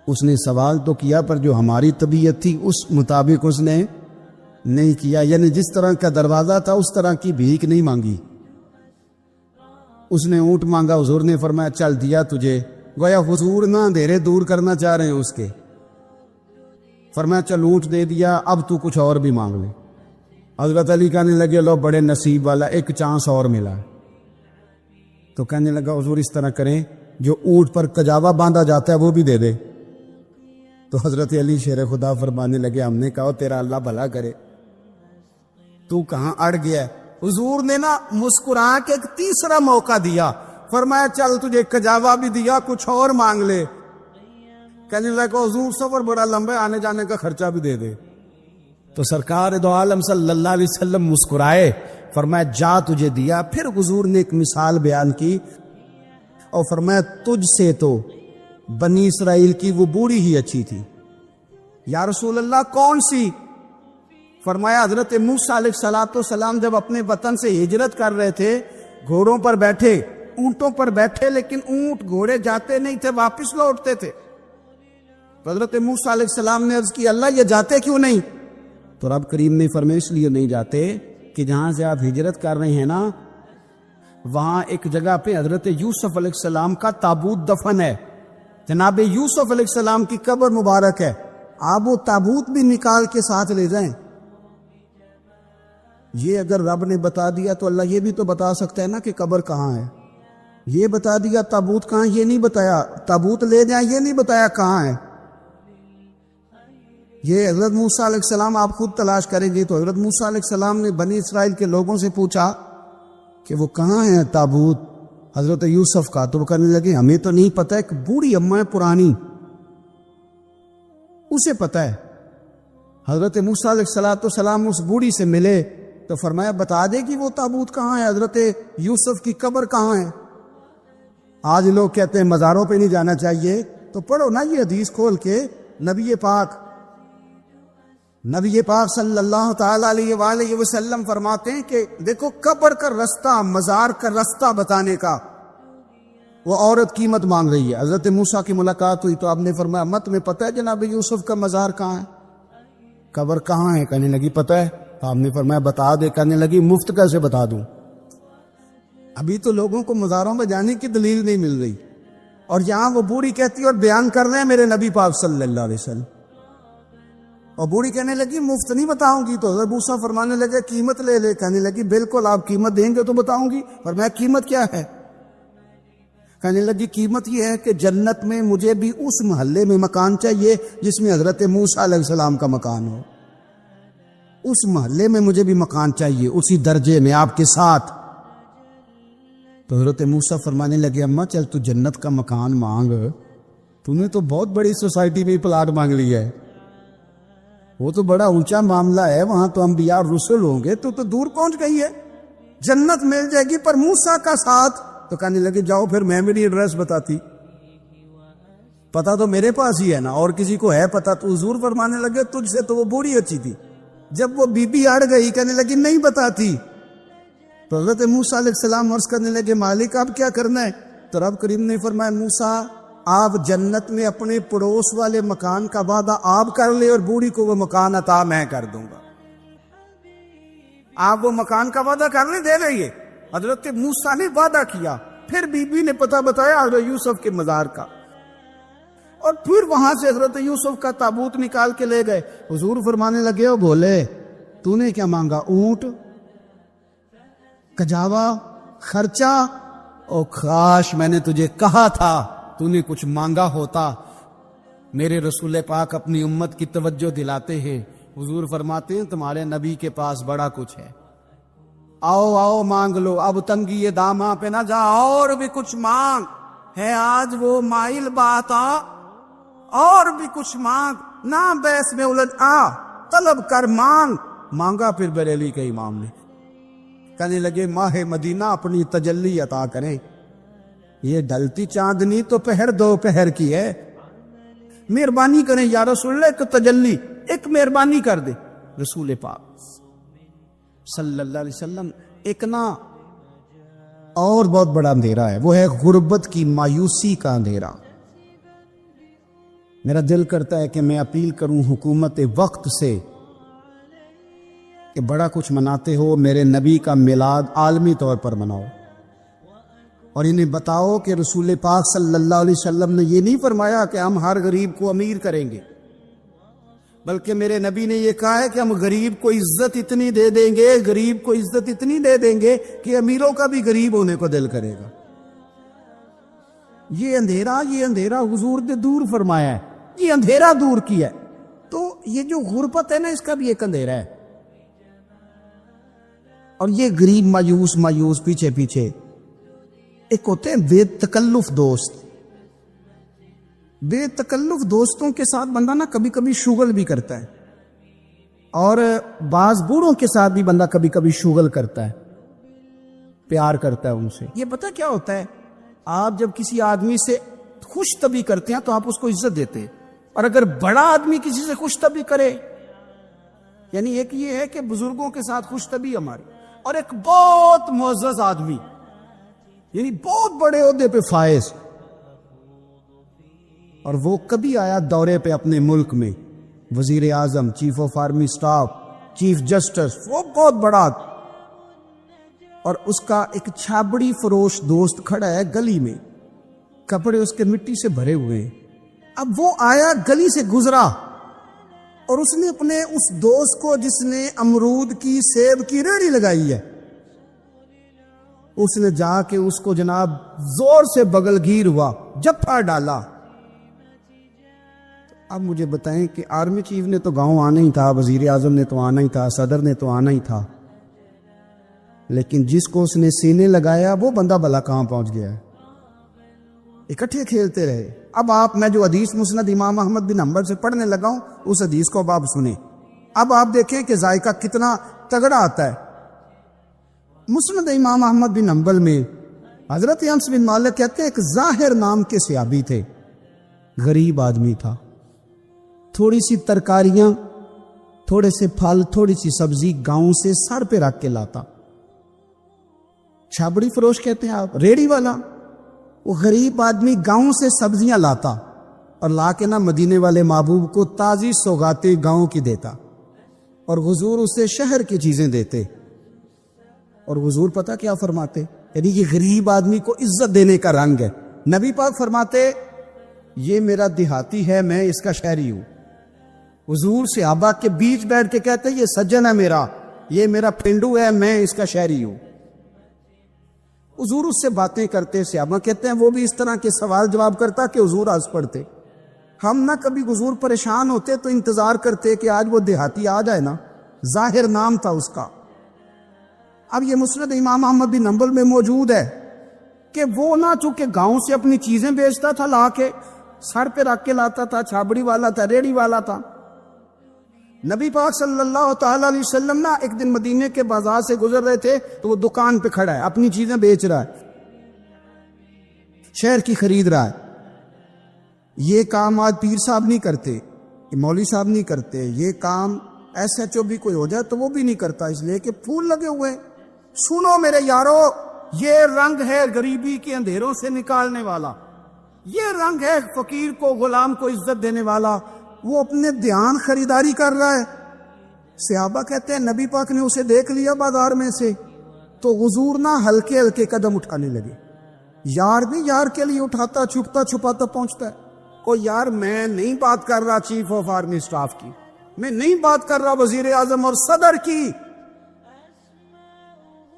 اس نے سوال تو کیا، پر جو ہماری طبیعت تھی اس مطابق اس نے نہیں کیا، یعنی جس طرح کا دروازہ تھا اس طرح کی بھیک نہیں مانگی۔ اس نے اونٹ مانگا، حضور نے فرمایا چل دیا تجھے، گویا حضور نہ اندھیرے دور کرنا چاہ رہے ہیں اس کے۔ فرمایا چل اونٹ دے دیا، اب تو کچھ اور بھی مانگ لے۔ حضرت علی کہنے لگے لو بڑے نصیب والا، ایک چانس اور ملا۔ تو کہنے لگا حضور اس طرح کریں، جو اونٹ پر کجاوا باندھا جاتا ہے وہ بھی دے دے۔ تو حضرت علی شیر خدا فرمانے لگے ہم نے کہا تیرا اللہ بھلا کرے، تو کہاں اڑ گیا ہے؟ حضور نے نا مسکرا کے ایک تیسرا موقع دیا، فرمایا چل تجھے کجاوا بھی دیا، کچھ اور مانگ لے۔ کہنے لگا حضور سفر بڑا لمبا ہے، آنے جانے کا خرچہ بھی دے دے۔ تو سرکار دو عالم صلی اللہ علیہ وسلم مسکرائے، فرمایا جا تجھے دیا۔ پھر حضور نے ایک مثال بیان کی اور فرمایا تجھ سے تو بنی اسرائیل کی وہ بوڑھی ہی اچھی تھی۔ یا رسول اللہ کون سی؟ فرمایا حضرت موسیٰ علیہ السلام جب اپنے وطن سے ہجرت کر رہے تھے، گھوڑوں پر بیٹھے، اونٹوں پر بیٹھے، لیکن اونٹ گھوڑے جاتے نہیں تھے، واپس لوٹتے تھے۔ حضرت موسیٰ علیہ السلام نے عرض کی اللہ یہ جاتے کیوں نہیں؟ تو رب کریم نے فرمایا اس لیے نہیں جاتے کہ جہاں سے آپ ہجرت کر رہے ہیں نا، وہاں ایک جگہ پہ حضرت یوسف علیہ السلام کا تابوت دفن ہے، جناب یوسف علیہ السلام کی قبر مبارک ہے، آپ وہ تابوت بھی نکال کے ساتھ لے جائیں۔ یہ اگر رب نے بتا دیا تو اللہ یہ بھی تو بتا سکتا ہے نا کہ قبر کہاں ہے۔ یہ بتا دیا تابوت کہاں، یہ نہیں بتایا، تابوت لے جائیں یہ نہیں بتایا کہاں ہے۔ یہ حضرت موسیٰ علیہ السلام آپ خود تلاش کریں گے تو حضرت موسیٰ علیہ السلام نے بنی اسرائیل کے لوگوں سے پوچھا کہ وہ کہاں ہے تابوت حضرت یوسف کا، تو وہ کہنے لگے ہمیں تو نہیں پتہ، ایک بوڑھی اماں ہے پرانی، اسے پتہ ہے۔ حضرت موسیٰ علیہ السلام اس بوڑھی سے ملے تو فرمایا بتا دے کہ وہ تابوت کہاں ہے، حضرت یوسف کی قبر کہاں ہے۔ آج لوگ کہتے ہیں مزاروں پہ نہیں جانا چاہیے، تو پڑھو نا یہ حدیث کھول کے، نبی پاک صلی اللہ تعالی علیہ وآلہ وسلم فرماتے ہیں کہ دیکھو قبر کا رستہ، مزار کا رستہ بتانے کا وہ عورت قیمت مانگ رہی ہے۔ حضرت موسیٰ کی ملاقات ہوئی تو آپ نے فرمایا مت میں پتہ ہے جناب یوسف کا مزار کہاں ہے، قبر کہاں ہے؟ کہنے لگی پتہ ہے۔ تو آپ نے فرمایا بتا دے۔ کہنے لگی مفت کیسے بتا دوں؟ ابھی تو لوگوں کو مزاروں میں جانے کی دلیل نہیں مل رہی، اور یہاں وہ بوڑھی کہتی ہے اور بیان کر رہے ہیں میرے نبی پاک صلی اللہ علیہ وسلم، اور بوڑھی کہنے لگی مفت نہیں بتاؤں گی۔ تو حضرت موسیٰ فرمانے لگے قیمت لے لے۔ کہنے لگی بالکل آپ قیمت دیں گے تو بتاؤں گی۔ فرمایا قیمت کیا ہے؟ کہنے لگی قیمت یہ ہے کہ جنت میں مجھے بھی اس محلے میں مکان چاہیے جس میں حضرت موسیٰ علیہ السلام کا مکان ہو، اس محلے میں مجھے بھی مکان چاہیے، اسی درجے میں آپ کے ساتھ۔ تو حضرت موسیٰ فرمانے لگے اماں چل تو جنت کا مکان مانگ، تو نے تو بہت بڑی سوسائٹی میں پلاٹ مانگ لیا ہے، وہ تو بڑا اونچا معاملہ ہے، وہاں تو انبیاء اور رسل ہوں گے، تو دور پہنچ گئی ہے، جنت مل جائے گی پر موسیٰ کا ساتھ۔ تو کہنے لگے جاؤ پھر میں میری ایڈریس بتاتی، پتا تو میرے پاس ہی ہے نا، اور کسی کو ہے پتا؟ تو حضور فرمانے لگے تجھ سے تو وہ بوڑھی اچھی تھی۔ جب وہ بی بی اڑ گئی کہنے لگی نہیں بتاتی، تو حضرت موسیٰ علیہ السلام عرض کرنے لگے مالک اب کیا کرنا ہے؟ تو رب کریم نے فرمایا موسیٰ آپ جنت میں اپنے پڑوس والے مکان کا وعدہ آپ کر لے اور بوڑھی کو وہ مکان عطا میں کر دوں گا۔ آپ وہ مکان کا وعدہ کر لیں، دے رہی ہے۔ حضرت موسیٰ نے وعدہ کیا، پھر بی بی نے پتہ بتایا حضرت یوسف کے مزار کا، اور پھر وہاں سے حضرت یوسف کا تابوت نکال کے لے گئے۔ حضور فرمانے لگے او بولے تو نے کیا مانگا؟ اونٹ، کجاوا، خرچہ؟ او کاش میں نے تجھے کہا تھا تو نے کچھ مانگا ہوتا۔ میرے رسول پاک اپنی امت کی توجہ دلاتے ہیں، حضور فرماتے ہیں تمہارے نبی کے پاس بڑا کچھ ہے، آؤ آؤ مانگ لو، اب تنگی یہ داماں پہ نہ جا، اور بھی کچھ مانگ ہے آج وہ مائل بات آ، اور بھی کچھ مانگ، نہ بحث میں الجھ آ، طلب کر مانگ۔ مانگا پھر بریلی کے امام نے، کہنے لگے ماہ مدینہ اپنی تجلی عطا کریں، یہ ڈلتی چاندنی تو پہر دو پہر کی ہے، مہربانی کریں یا رسول اللہ، ایک تجلی، ایک مہربانی کر دے۔ رسول پاک صلی اللہ علیہ وسلم ایک نا اور بہت بڑا اندھیرا ہے، وہ ہے غربت کی مایوسی کا اندھیرا۔ میرا دل کرتا ہے کہ میں اپیل کروں حکومت وقت سے کہ بڑا کچھ مناتے ہو، میرے نبی کا میلاد عالمی طور پر مناؤ، اور انہیں بتاؤ کہ رسول پاک صلی اللہ علیہ وسلم نے یہ نہیں فرمایا کہ ہم ہر غریب کو امیر کریں گے، بلکہ میرے نبی نے یہ کہا ہے کہ ہم غریب کو عزت اتنی دے دیں گے، غریب کو عزت اتنی دے دیں گے کہ امیروں کا بھی غریب ہونے کو دل کرے گا۔ یہ اندھیرا حضور نے دور فرمایا ہے، یہ اندھیرا دور کیا ہے۔ تو یہ جو غربت ہے نا، اس کا بھی ایک اندھیرا ہے۔ اور یہ غریب مایوس پیچھے ایک ہوتے ہیں بے تکلف دوست۔ بے تکلف دوستوں کے ساتھ بندہ نا کبھی کبھی شغل بھی کرتا ہے، اور بعض بوڑھوں کے ساتھ بھی بندہ کبھی کبھی شغل کرتا ہے، پیار کرتا ہے ان سے۔ یہ پتہ کیا ہوتا ہے، آپ جب کسی آدمی سے خوش طبعی کرتے ہیں تو آپ اس کو عزت دیتے ہیں، اور اگر بڑا آدمی کسی سے خوش طبعی کرے، یعنی ایک یہ ہے کہ بزرگوں کے ساتھ خوش طبعی ہماری، اور ایک بہت معزز آدمی یعنی بہت بڑے عہدے پہ فائز، اور وہ کبھی آیا دورے پہ اپنے ملک میں، وزیر اعظم، chief of army staff, chief justice, وہ بہت بڑا، اور اس کا ایک چھابڑی فروش دوست کھڑا ہے گلی میں، کپڑے اس کے مٹی سے بھرے ہوئے ہیں۔ اب وہ آیا، گلی سے گزرا، اور اس نے اپنے اس دوست کو جس نے امرود کی، سیب کی ریڑھی لگائی ہے، اس نے جا کے اس کو جناب زور سے بغل گیر ہوا، جپا ڈالا۔ اب مجھے بتائیں کہ آرمی چیف نے تو گاؤں آنا ہی تھا، وزیر اعظم نے تو آنا ہی تھا، صدر نے تو آنا ہی تھا، لیکن جس کو اس نے سینے لگایا وہ بندہ بھلا کہاں پہنچ گیا ہے؟ اکٹھے کھیلتے رہے۔ اب میں جو حدیث مسند امام احمد بن حنبل سے پڑھنے لگا ہوں، اس حدیث کو اب آپ سنیں۔ اب آپ دیکھیں کہ ذائقہ کتنا تگڑا آتا ہے۔ مسند امام احمد بن حنبل میں حضرت انس بن مالک کہتے ہیں ایک ظاہر نام کے صحابی تھے، غریب آدمی تھا، تھوڑی سی ترکاریاں، تھوڑے سے پھل، تھوڑی سی سبزی گاؤں سے سر پہ رکھ کے لاتا۔ چھابڑی فروش کہتے ہیں آپ، ریڑھی والا۔ وہ غریب آدمی گاؤں سے سبزیاں لاتا اور لا کے نا مدینے والے محبوب کو تازی سوغاتیں گاؤں کی دیتا، اور حضور اسے شہر کی چیزیں دیتے۔ اور حضور پتہ کیا فرماتے؟ یعنی یہ غریب آدمی کو عزت دینے کا رنگ ہے۔ نبی پاک فرماتے یہ میرا دیہاتی ہے، میں اس کا شہری ہوں۔ حضور صحابہ کے بیچ بیٹھ کے کہتے یہ سجن ہے میرا، یہ میرا پنڈو ہے، میں اس کا شہری ہوں۔ حضور اس سے باتیں کرتے، صحابہ کہتے ہیں وہ بھی اس طرح کے سوال جواب کرتا کہ حضور ہنس پڑتے۔ ہم نہ کبھی حضور پریشان ہوتے تو انتظار کرتے کہ آج وہ دیہاتی آ جائے نا، ظاہر نام تھا اس کا۔ اب یہ مسند امام احمد بن حنبل میں موجود ہے کہ وہ نہ چونکہ گاؤں سے اپنی چیزیں بیچتا تھا، لا کے سر پہ رکھ کے لاتا تھا، چھابڑی والا تھا، ریڑھی والا تھا۔ نبی پاک صلی اللہ تعالی علیہ وسلم نا ایک دن مدینے کے بازار سے گزر رہے تھے، تو وہ دکان پہ کھڑا ہے، اپنی چیزیں بیچ رہا ہے، شہر کی خرید رہا ہے۔ یہ کام آج پیر صاحب نہیں کرتے، یہ مولوی صاحب نہیں کرتے، یہ کام ایس ایچ او بھی کوئی ہو جائے تو وہ بھی نہیں کرتا، اس لیے کہ پھول لگے ہوئے۔ سنو میرے یارو، یہ رنگ ہے غریبی کے اندھیروں سے نکالنے والا، یہ رنگ ہے فقیر کو، غلام کو عزت دینے والا۔ وہ اپنے دھیان خریداری کر رہا ہے۔ صحابہ کہتے ہیں نبی پاک نے اسے دیکھ لیا بازار میں سے، تو حضور نہ ہلکے ہلکے قدم اٹھانے لگے۔ یار بھی یار کے لیے اٹھاتا، چھپتا چھپاتا پہنچتا ہے۔ او یار، میں نہیں بات کر رہا چیف آف آرمی سٹاف کی، میں نہیں بات کر رہا وزیر اعظم اور صدر کی،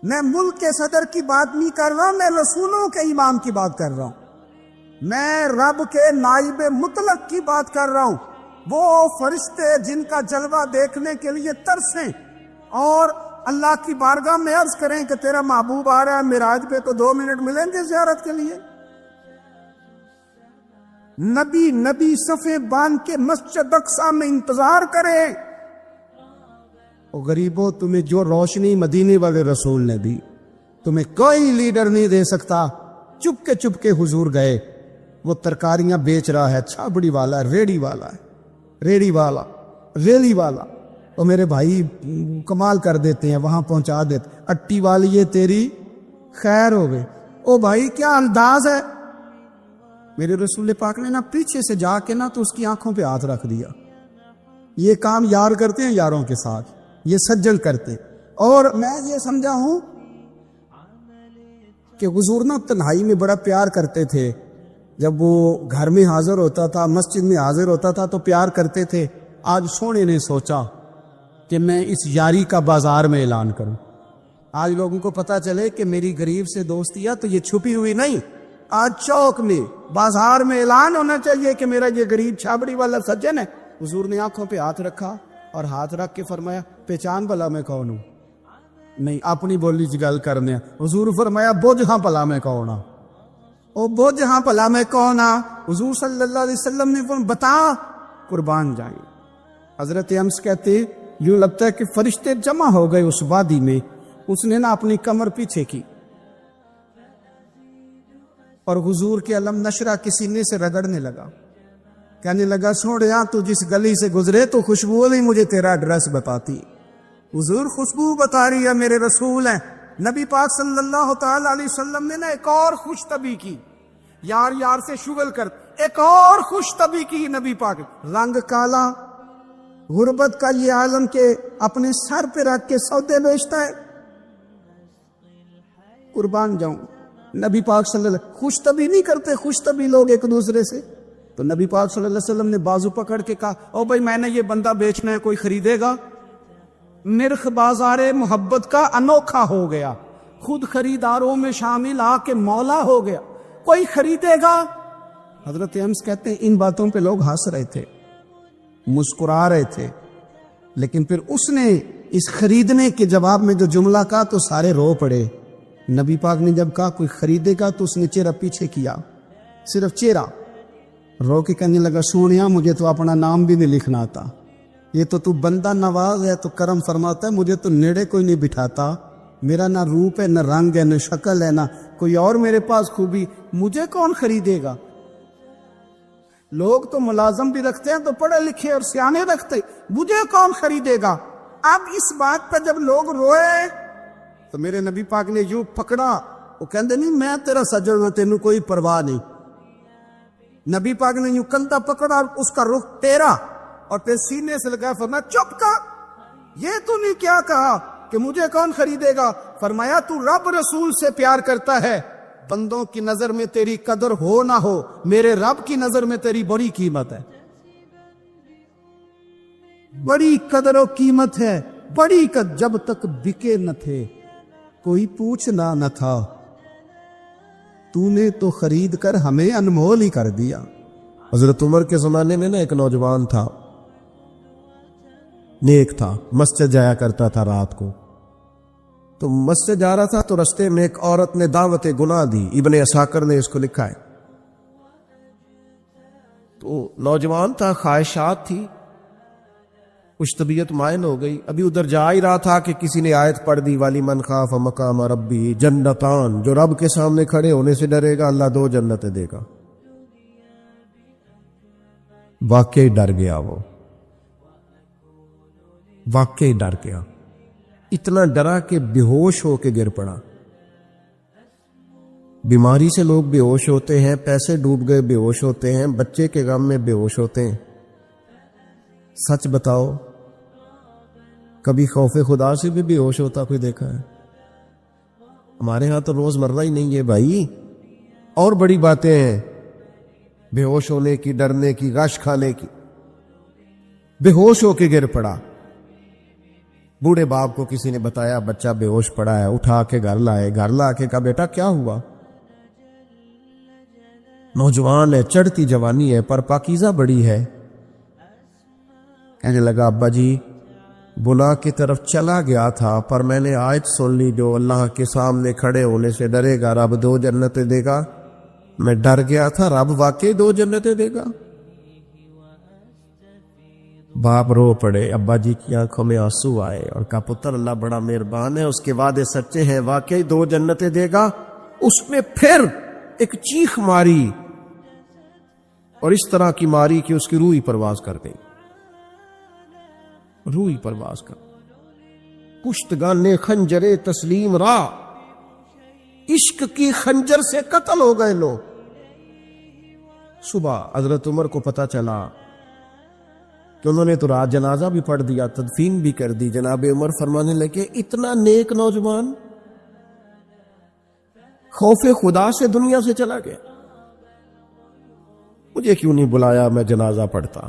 میں ملک کے صدر کی بات نہیں کر رہا، میں رسولوں کے امام کی بات کر رہا ہوں، میں رب کے نائب مطلق کی بات کر رہا ہوں۔ وہ فرشتے جن کا جلوہ دیکھنے کے لیے ترسیں اور اللہ کی بارگاہ میں عرض کریں کہ تیرا محبوب آ رہا ہے معراج پہ، تو 2 منٹ ملیں گے زیارت کے لیے؟ نبی صفیں باندھ کے مسجد اقصی میں انتظار کریں۔ او غریبوں، تمہیں جو روشنی مدینے والے رسول نے دی، تمہیں کوئی لیڈر نہیں دے سکتا۔ چپ کے حضور گئے، وہ ترکاریاں بیچ رہا ہے، چھابڑی والا، ریڑھی والا ہے، ریڑھی والا، ریلی والا، تو میرے بھائی کمال کر دیتے ہیں، وہاں پہنچا دیتے، اٹی والی یہ تیری خیر ہو گئے۔ او بھائی کیا انداز ہے! میرے رسول پاک نے نا پیچھے سے جا کے نا تو اس کی آنکھوں پہ ہاتھ رکھ دیا۔ یہ کام یار کرتے ہیں یاروں کے ساتھ، یہ سجن کرتے۔ اور میں یہ سمجھا ہوں کہ حضور نا تنہائی میں بڑا پیار کرتے تھے، جب وہ گھر میں حاضر ہوتا تھا، مسجد میں حاضر ہوتا تھا تو پیار کرتے تھے، آج سونے نے سوچا کہ میں اس یاری کا بازار میں اعلان کروں. آج لوگوں کو پتا چلے کہ میری غریب سے دوستی ہے تو یہ چھپی ہوئی نہیں، آج چوک میں بازار میں اعلان ہونا چاہیے کہ میرا یہ غریب چھابڑی والا سجن ہے. حضور نے آنکھوں پہ ہاتھ رکھا اور ہاتھ رکھ کے فرمایا پہچان بھلا میں کون ہوں؟ نہیں، اپنی بولی چ گل کرنے. حضور فرمایا بوجھ ہاں بھلا میں کون ہاں؟ او بوجھ ہاں بھلا میں کون ہاں؟ حضور صلی اللہ علیہ وسلم نے فرمایا بتا، قربان جائیں. حضرت انس کہتے یوں لگتا ہے کہ فرشتے جمع ہو گئے اس وادی میں. اس نے نا اپنی کمر پیچھے کی اور حضور کے علم نشرہ کے سینے سے رگڑنے لگا. کہنے لگا سوڑیا تو جس گلی سے گزرے تو خوشبو نہیں مجھے تیرا ایڈریس بتاتی. حضور خوشبو بتا رہی ہے، میرے رسول ہیں. نبی پاک صلی اللہ تعالی علیہ وسلم نے نا ایک اور خوش طبی کی، یار یار سے شغل کر ایک اور خوش طبی کی. نبی پاک رنگ کالا، غربت کا یہ عالم کے اپنے سر پہ رکھ کے سودے بیچتا ہے. قربان جاؤں، نبی پاک صلی اللہ علیہ وسلم خوش طبی نہیں کرتے خوش طبی لوگ ایک دوسرے سے. تو نبی پاک صلی اللہ علیہ وسلم نے بازو پکڑ کے کہا او بھائی میں نے یہ بندہ بیچنا ہے، کوئی خریدے گا؟ نرخ بازار محبت کا انوکھا ہو گیا، خود خریداروں میں شامل آ کے مولا ہو گیا، کوئی خریدے گا؟ حضرت انس کہتے ہیں ان باتوں پہ لوگ ہنس رہے تھے، مسکرا رہے تھے، لیکن پھر اس نے اس خریدنے کے جواب میں جو جملہ کہا تو سارے رو پڑے. نبی پاک نے جب کہا کوئی خریدے گا تو اس نے چہرہ پیچھے کیا، صرف چہرہ، رو کے کہنے لگا سونیا مجھے تو اپنا نام بھی نہیں لکھنا آتا، یہ تو بندہ نواز ہے تو کرم فرماتا ہے، مجھے تو نیڑے کوئی نہیں بٹھاتا، میرا نہ روپ ہے نہ رنگ ہے نہ شکل ہے نہ کوئی اور میرے پاس خوبی، مجھے کون خریدے گا؟ لوگ تو ملازم بھی رکھتے ہیں تو پڑھے لکھے اور سیانے رکھتے، مجھے کون خریدے گا؟ اب اس بات پر جب لوگ روئے تو میرے نبی پاک نے یوں پکڑا، وہ کہندے نہیں میں تیرا سجن ہوں، تینوں کوئی پرواہ نہیں. نبی پاک نے یوں کندھا پکڑا اور اس کا رخ ٹیرا اور پھر سینے سے لگایا، فرمایا چپ کر، یہ تو نہیں کیا کہا کہ مجھے کون خریدے گا؟ فرمایا تو رب رسول سے پیار کرتا ہے، بندوں کی نظر میں تیری قدر ہو نہ ہو، میرے رب کی نظر میں تیری بڑی قیمت ہے، بڑی قدر و قیمت ہے، بڑی قدر. جب تک بکے نہ تھے کوئی پوچھنا نہ تھا، تو نے تو خرید کر ہمیں انمول ہی کر دیا. حضرت عمر کے زمانے میں نا ایک نوجوان تھا، نیک تھا، مسجد جایا کرتا تھا رات کو. تو مسجد جا رہا تھا تو رستے میں ایک عورت نے دعوت گناہ دی، ابن عساکر نے اس کو لکھا ہے. تو نوجوان تھا، خواہشات تھی، کچھ طبیعت مائل ہو گئی. ابھی ادھر جا ہی رہا تھا کہ کسی نے آیت پڑھ دی والی من خاف مقام ربی جنتان، جو رب کے سامنے کھڑے ہونے سے ڈرے گا اللہ 2 جنتیں دے گا. واقعی ڈر گیا، وہ واقعی ڈر گیا، اتنا ڈرا کہ بے ہوش ہو کے گر پڑا. بیماری سے لوگ بے ہوش ہوتے ہیں، پیسے ڈوب گئے بے ہوش ہوتے ہیں، بچے کے غم میں بے ہوش ہوتے ہیں. سچ بتاؤ کبھی خوف خدا سے بھی بے ہوش ہوتا کوئی دیکھا ہے؟ ہمارے ہاں تو روز مرہ ہی نہیں ہے بھائی، اور بڑی باتیں ہیں بے ہوش ہونے کی، ڈرنے کی، غش کھانے کی. بے ہوش ہو کے گر پڑا. بوڑھے باپ کو کسی نے بتایا بچہ بے ہوش پڑا ہے، اٹھا کے گھر لائے، گھر لا کے کہا بیٹا کیا ہوا؟ نوجوان ہے، چڑھتی جوانی ہے پر پاکیزہ بڑی ہے. کہنے لگا ابا جی گناہ کی طرف چلا گیا تھا پر میں نے آیت سن لی جو اللہ کے سامنے کھڑے ہونے سے ڈرے گا رب 2 جنتیں دے گا. میں ڈر گیا تھا، رب واقعی 2 جنتیں دے گا. باپ رو پڑے، ابا جی کی آنکھوں میں آنسو آئے اور کہا پتر اللہ بڑا مہربان ہے، اس کے وعدے سچے ہیں، واقعی 2 جنتیں دے گا. اس میں پھر ایک چیخ ماری اور اس طرح کی ماری کہ اس کی روح ہی پرواز کر گئی، روح ہی پرواز کر. کشتگان خنجر تسلیم را، عشق کی خنجر سے قتل ہو گئے لوگ. صبح حضرت عمر کو پتا چلا کہ انہوں نے تو رات جنازہ بھی پڑھ دیا، تدفین بھی کر دی. جناب عمر فرمانے لگے اتنا نیک نوجوان خوف خدا سے دنیا سے چلا گیا، مجھے کیوں نہیں بلایا، میں جنازہ پڑھتا.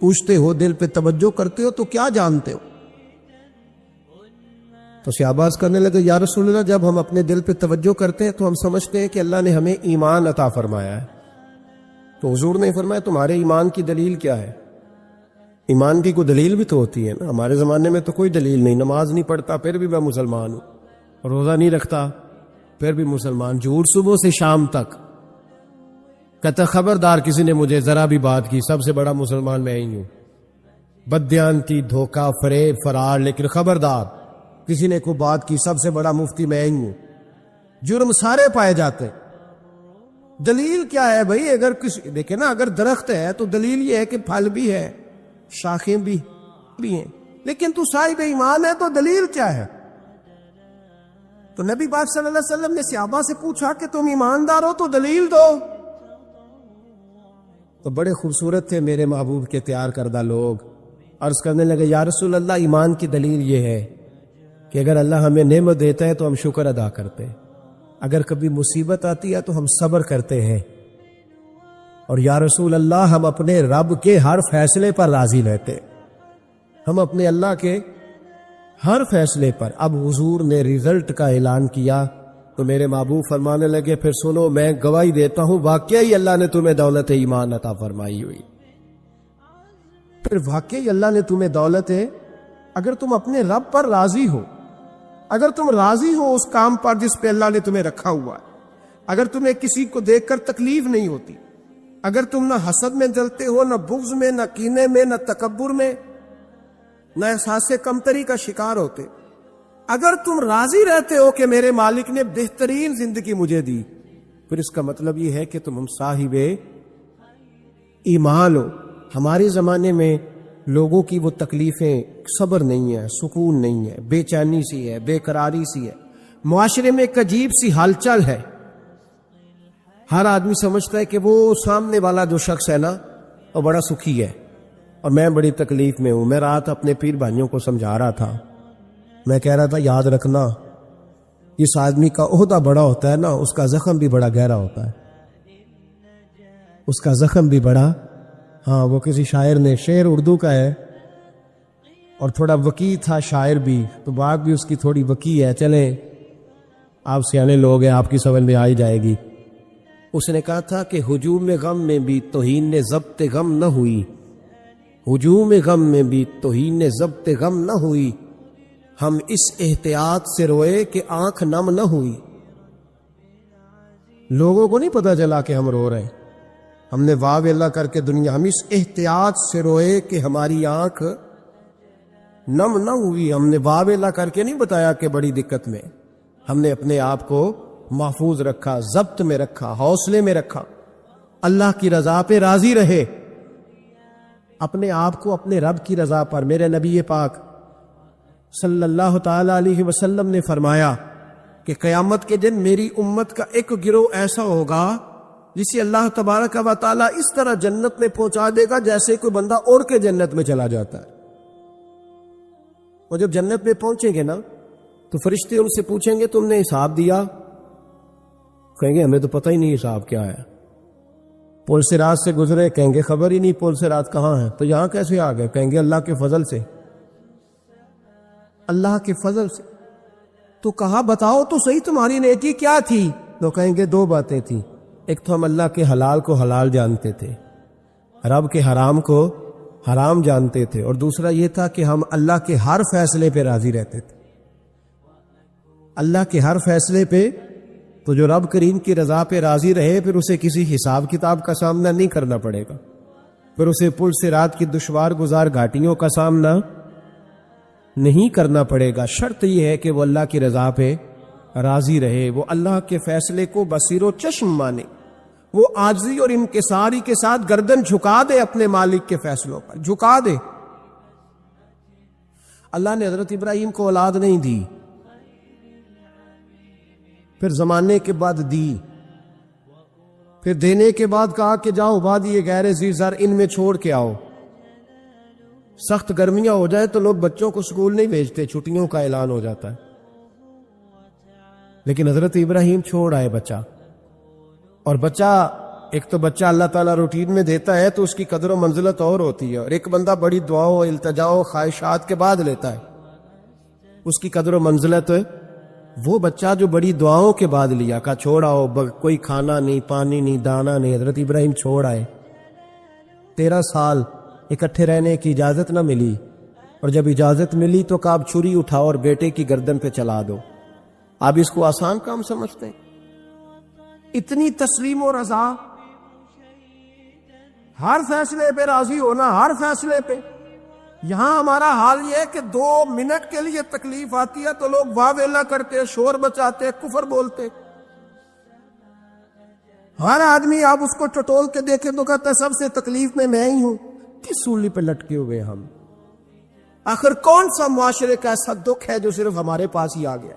پوچھتے ہو, دل پہ توجہ کرتے ہو, تو کیا جانتے ہو؟ تو شہباز کرنے لگے, یا رسول اللہ جب ہم اپنے دل پہ توجہ کرتے ہیں تو ہم سمجھتے ہیں کہ اللہ نے ہمیں ایمان عطا فرمایا ہے. تو حضور نے فرمایا تمہارے ایمان کی دلیل کیا ہے؟ ایمان کی کوئی دلیل بھی تو ہوتی ہے نا. ہمارے زمانے میں تو کوئی دلیل نہیں, نماز نہیں پڑھتا پھر بھی میں مسلمان ہوں, روزہ نہیں رکھتا پھر بھی مسلمان, جھوٹ صبح سے شام تک. کہتا خبردار کسی نے مجھے ذرا بھی بات کی, سب سے بڑا مسلمان میں ہی ہوں. بددیانتی, دھوکہ, فریب, فرار, لیکن خبردار کسی نے کوئی بات کی, سب سے بڑا مفتی میں ہی ہوں. جرم سارے پائے جاتے ہیں. دلیل کیا ہے بھائی؟ اگر کسی دیکھیں نا, اگر درخت ہے تو دلیل یہ ہے کہ پھل بھی ہے, شاخیں بھی ہیں, لیکن تو صاحب ایمان ہے تو دلیل کیا ہے؟ تو نبی پاک صلی اللہ علیہ وسلم نے صحابہ سے پوچھا کہ تم ایماندار ہو تو دلیل دو. تو بڑے خوبصورت تھے میرے محبوب کے تیار کردہ لوگ. عرض کرنے لگے, یا رسول اللہ ایمان کی دلیل یہ ہے کہ اگر اللہ ہمیں نعمت دیتا ہے تو ہم شکر ادا کرتے ہیں, اگر کبھی مصیبت آتی ہے تو ہم صبر کرتے ہیں, اور یا رسول اللہ ہم اپنے رب کے ہر فیصلے پر راضی رہتے ہیں, ہم اپنے اللہ کے ہر فیصلے پر. اب حضور نے رزلٹ کا اعلان کیا تو میرے محبوب فرمانے لگے, پھر سنو میں گواہی دیتا ہوں واقعی اللہ نے تمہیں دولت ایمان عطا فرمائی ہوئی. پھر واقعی اللہ نے تمہیں دولت ہے, اگر تم اپنے رب پر راضی ہو, اگر تم راضی ہو اس کام پر جس پہ اللہ نے تمہیں رکھا ہوا ہے, اگر تمہیں کسی کو دیکھ کر تکلیف نہیں ہوتی, اگر تم نہ حسد میں جلتے ہو, نہ بغض میں, نہ کینے میں, نہ تکبر میں, نہ احساس کمتری کا شکار ہوتے, اگر تم راضی رہتے ہو کہ میرے مالک نے بہترین زندگی مجھے دی, پھر اس کا مطلب یہ ہے کہ تم صاحب ایمان ہو. ہمارے زمانے میں لوگوں کی وہ تکلیفیں, صبر نہیں ہے, سکون نہیں ہے, بے چینی سی ہے, بے قراری سی ہے, معاشرے میں ایک عجیب سی ہلچل ہے. ہر آدمی سمجھتا ہے کہ وہ سامنے والا جو شخص ہے نا وہ بڑا سکھی ہے اور میں بڑی تکلیف میں ہوں. میں رات اپنے پیر بھائیوں کو سمجھا رہا تھا, میں کہہ رہا تھا یاد رکھنا اس آدمی کا عہدہ بڑا ہوتا ہے نا, اس کا زخم بھی بڑا گہرا ہوتا ہے, اس کا زخم بھی بڑا. ہاں وہ کسی شاعر نے, شعر اردو کا ہے اور تھوڑا وکیع تھا شاعر بھی, تو بات بھی اس کی تھوڑی وکیع ہے. چلیں آپ سیانے لوگ ہیں, آپ کی سمجھ میں آ ہی جائے گی. اس نے کہا تھا کہ ہجوم غم میں بھی توہین ضبط غم نہ ہوئی, ہجوم غم میں بھی توہین ضبط غم نہ ہوئی, ہم اس احتیاط سے روئے کہ آنکھ نم نہ ہوئی. لوگوں کو نہیں پتا چلا کہ ہم رو رہے ہیں, ہم نے واو اللہ کر کے دنیا, ہم اس احتیاط سے روئے کہ ہماری آنکھ نم نہ ہوئی. ہم نے واو اللہ کر کے نہیں بتایا کہ بڑی دقت میں, ہم نے اپنے آپ کو محفوظ رکھا, ضبط میں رکھا, حوصلے میں رکھا, اللہ کی رضا پہ راضی رہے, اپنے آپ کو اپنے رب کی رضا پر. میرے نبی پاک صلی اللہ تعالی علیہ وسلم نے فرمایا کہ قیامت کے دن میری امت کا ایک گروہ ایسا ہوگا جسے اللہ تبارک و تعالی اس طرح جنت میں پہنچا دے گا جیسے کوئی بندہ اڑ کے جنت میں چلا جاتا ہے. اور جب جنت میں پہنچیں گے نا تو فرشتے ان سے پوچھیں گے تم نے حساب دیا؟ کہیں گے ہمیں تو پتہ ہی نہیں حساب کیا ہے. پل سے رات سے گزرے, کہیں گے خبر ہی نہیں پل سے رات کہاں ہے. تو یہاں کیسے آ گئے؟ کہیں گے اللہ کے فضل سے, اللہ کے فضل سے. تو کہا بتاؤ تو صحیح تمہاری نیکی کیا تھی؟ تو کہیں گے دو باتیں تھیں, ایک تو ہم اللہ کے حلال کو حلال جانتے تھے, رب کے حرام کو حرام جانتے تھے, اور دوسرا یہ تھا کہ ہم اللہ کے ہر فیصلے پہ راضی رہتے تھے. اللہ کے ہر فیصلے پہ, تو جو رب کریم کی رضا پہ راضی رہے پھر اسے کسی حساب کتاب کا سامنا نہیں کرنا پڑے گا, پھر اسے پل سے رات کی دشوار گزار گھاٹیوں کا سامنا نہیں کرنا پڑے گا. شرط یہ ہے کہ وہ اللہ کی رضا پہ راضی رہے, وہ اللہ کے فیصلے کو بصیر و چشم مانے, وہ عاجزی اور انکساری کے ساتھ گردن جھکا دے اپنے مالک کے فیصلوں پر, جھکا دے. اللہ نے حضرت ابراہیم کو اولاد نہیں دی, پھر زمانے کے بعد دی, پھر دینے کے بعد کہا کہ جاؤ وادی غیر ذی زر ان میں چھوڑ کے آؤ. سخت گرمیاں ہو جائے تو لوگ بچوں کو اسکول نہیں بھیجتے, چھٹیوں کا اعلان ہو جاتا ہے, لیکن حضرت ابراہیم چھوڑ آئے بچہ, اور بچہ ایک تو بچہ اللہ تعالیٰ روٹین میں دیتا ہے تو اس کی قدر و منزلت اور ہوتی ہے، اور ایک بندہ بڑی دعاؤں التجاؤں خواہشات کے بعد لیتا ہے، اس کی قدر و منزلت وہ بچہ جو بڑی دعاؤں کے بعد لیا، کا چھوڑا ہو، کوئی کھانا نہیں، پانی نہیں، دانا نہیں، حضرت ابراہیم چھوڑ آئے، 13 سال اکٹھے رہنے کی اجازت نہ ملی، اور جب اجازت ملی تو کہا اب چھری اٹھاؤ اور بیٹے کی گردن پہ چلا دو۔ آپ اس کو آسان کام سمجھتے ہیں؟ اتنی تسلیم و رضا، ہر فیصلے پہ راضی ہونا، ہر فیصلے پہ۔ یہاں ہمارا حال یہ ہے کہ 2 منٹ کے لیے تکلیف آتی ہے تو لوگ واہ ویلا کرتے، شور بچاتے، کفر بولتے۔ ہر آدمی آپ اس کو ٹٹول کے دیکھیں تو کہتا ہے سب سے تکلیف میں ہی ہوں۔ کس سولی پہ لٹکے ہوئے ہم؟ آخر کون سا معاشرے کا ایسا دکھ ہے جو صرف ہمارے پاس ہی آ گیا؟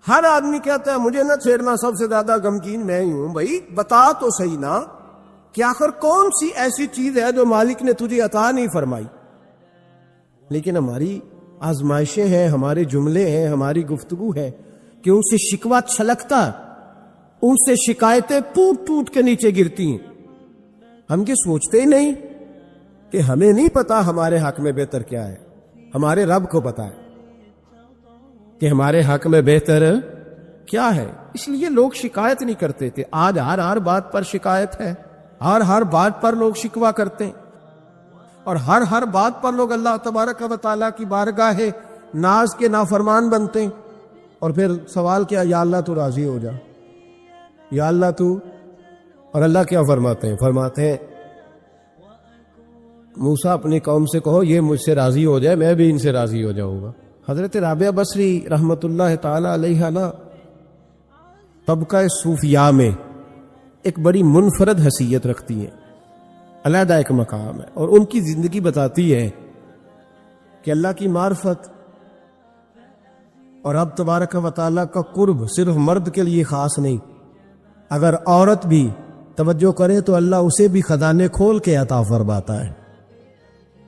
ہر آدمی کہتا ہے مجھے نہ چھیڑنا، سب سے زیادہ غمگین میں ہی ہوں۔ بھائی بتا تو صحیح نا کہ آخر کون سی ایسی چیز ہے جو مالک نے تجھے عطا نہیں فرمائی؟ لیکن ہماری آزمائشیں ہیں، ہمارے جملے ہیں، ہماری گفتگو ہے کہ ان سے شکوہ چھلکتا، ان سے شکایتیں ٹوٹ ٹوٹ کے نیچے گرتی ہیں۔ ہم یہ سوچتے ہی نہیں کہ ہمیں نہیں پتا ہمارے حق میں بہتر کیا ہے، ہمارے رب کو پتا ہے کہ ہمارے حق میں بہتر کیا ہے۔ اس لیے لوگ شکایت نہیں کرتے تھے، آج ہر بات پر شکایت ہے، ہر بات پر لوگ شکوہ کرتے ہیں، اور ہر بات پر لوگ اللہ تبارک و تعالیٰ کی بارگاہ ناز کے نافرمان بنتے ہیں۔ اور پھر سوال کیا، یا اللہ تو راضی ہو جا، یا اللہ تو۔ اور اللہ کیا فرماتے ہیں موسیٰ اپنی قوم سے کہو یہ مجھ سے راضی ہو جائے، میں بھی ان سے راضی ہو جاؤں گا۔ حضرت رابعہ بصری رحمت اللہ تعالی علیہ نا طبقہ صوفیاء میں ایک بڑی منفرد حیثیت رکھتی ہے، علیحدہ ایک مقام ہے، اور ان کی زندگی بتاتی ہے کہ اللہ کی معرفت اور رب تبارک و تعالیٰ کا قرب صرف مرد کے لیے خاص نہیں، اگر عورت بھی توجہ کرے تو اللہ اسے بھی خزانے کھول کے عطا فرماتا ہے،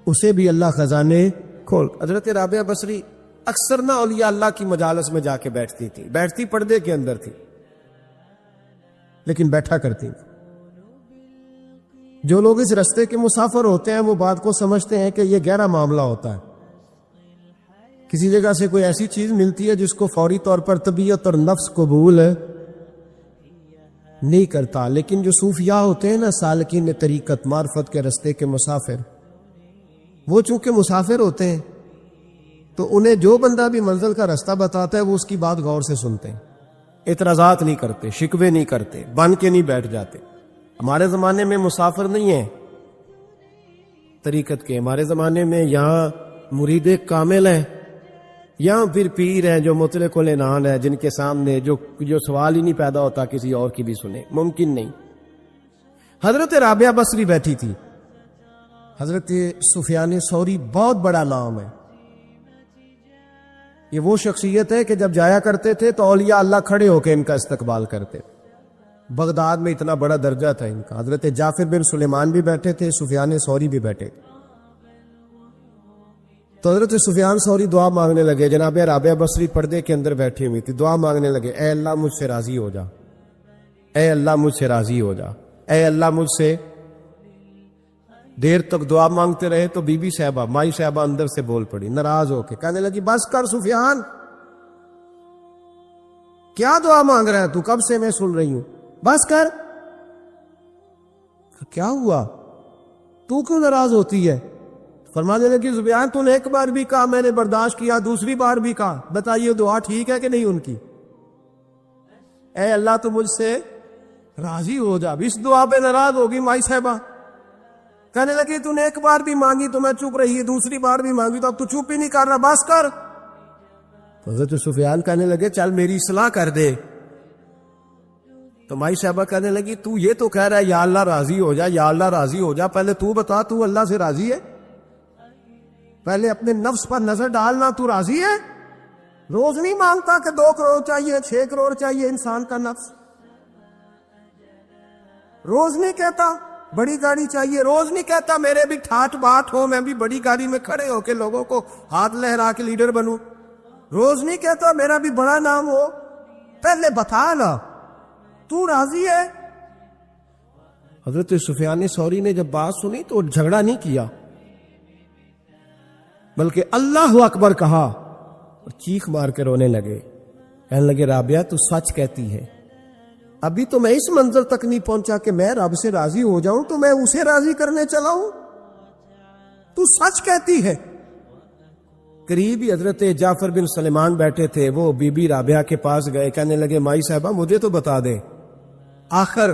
اسے بھی اللہ خزانے کھول۔ حضرت رابعہ بصری اکثر نہ اولیاء اللہ کی مجالس میں جا کے بیٹھتی تھی، بیٹھتی پردے کے اندر تھی لیکن بیٹھا کرتی تھی۔ جو لوگ اس رستے کے مسافر ہوتے ہیں وہ بات کو سمجھتے ہیں کہ یہ گہرا معاملہ ہوتا ہے، کسی جگہ سے کوئی ایسی چیز ملتی ہے جس کو فوری طور پر طبیعت اور نفس قبول نہیں کرتا، لیکن جو صوفیاء ہوتے ہیں نا، سالکین طریقت، معرفت کے رستے کے مسافر، وہ چونکہ مسافر ہوتے ہیں تو انہیں جو بندہ بھی منزل کا رستہ بتاتا ہے وہ اس کی بات غور سے سنتے ہیں، اعتراضات نہیں کرتے، شکوے نہیں کرتے، بن کے نہیں بیٹھ جاتے۔ ہمارے زمانے میں مسافر نہیں ہیں طریقت کے، ہمارے زمانے میں یہاں مرید کامل ہیں، یہاں پھر پیر ہیں جو مطلق العنان ہے، جن کے سامنے جو سوال ہی نہیں پیدا ہوتا کسی اور کی بھی سنے، ممکن نہیں۔ حضرت رابعہ بصری بیٹھی تھی، حضرت سفیان ثوری بہت بڑا نام ہے، یہ وہ شخصیت ہے کہ جب جایا کرتے تھے تو اولیاء اللہ کھڑے ہو کے ان کا استقبال کرتے۔ بغداد میں اتنا بڑا درجہ تھا ان کا۔ حضرت جعفر بن سلیمان بھی بیٹھے تھے، سفیان ثوری بھی بیٹھے تھے۔ تو حضرت سفیان ثوری دعا مانگنے لگے، جناب رابعہ بصری پردے کے اندر بیٹھی ہوئی تھی، دعا مانگنے لگے، اے اللہ مجھ سے راضی ہو جا، اے اللہ مجھ سے راضی ہو جا، اے اللہ مجھ سے۔ دیر تک دعا مانگتے رہے تو بی بی صاحبہ، مائی صاحبہ اندر سے بول پڑی ناراض ہو کے، کہنے لگی بس کر سفیان، کیا دعا مانگ رہا ہے تو، کب سے میں سن رہی ہوں، بس کر۔ کیا ہوا، تو کیوں ناراض ہوتی ہے؟ فرمانے لگی سفیان تو نے ایک بار بھی کہا، میں نے برداشت کیا، دوسری بار بھی کہا، بتائیے دعا ٹھیک ہے کہ نہیں ان کی؟ اے اللہ تو مجھ سے راضی ہو جا۔ اس دعا پہ ناراض ہوگی مائی صاحبہ، کہنے لگی تو نے ایک بار بھی مانگی تو میں چپ رہی، دوسری بار بھی مانگی تو اب تو چپ ہی نہیں کر رہا، بس کر۔ تو حضرت سفیان کہنے لگے چل میری اصلاح کر دے۔ تو مائی صاحبہ کہنے لگی تو یہ تو کہہ رہا ہے یا اللہ راضی ہو جا، یا اللہ راضی ہو جا، پہلے تو بتا تو اللہ سے راضی ہے؟ پہلے اپنے نفس پر نظر ڈالنا، تو راضی ہے؟ روز نہیں مانگتا کہ 2 کروڑ چاہیے، 6 کروڑ چاہیے انسان کا نفس، روز نہیں کہتا بڑی گاڑی چاہیے، روز نہیں کہتا میرے بھی ٹھاٹ باٹ ہو، میں بھی بڑی گاڑی میں کھڑے ہو کے لوگوں کو ہاتھ لہرا کے لیڈر بنوں، روز نہیں کہتا میرا بھی بڑا نام ہو۔ پہلے بتا نا تو راضی ہے؟ حضرت سفیان ثوری نے جب بات سنی تو جھگڑا نہیں کیا، بلکہ اللہ اکبر کہا اور چیخ مار کے رونے لگے، کہنے لگے رابعہ تو سچ کہتی ہے، ابھی تو میں اس منظر تک نہیں پہنچا کہ میں رب سے راضی ہو جاؤں تو میں اسے راضی کرنے چلا ہوں، تو سچ کہتی ہے۔ قریب ہی حضرت جعفر بن سلیمان بیٹھے تھے، وہ بی بی رابعہ کے پاس گئے، کہنے لگے مائی صاحبہ مجھے تو بتا دیں آخر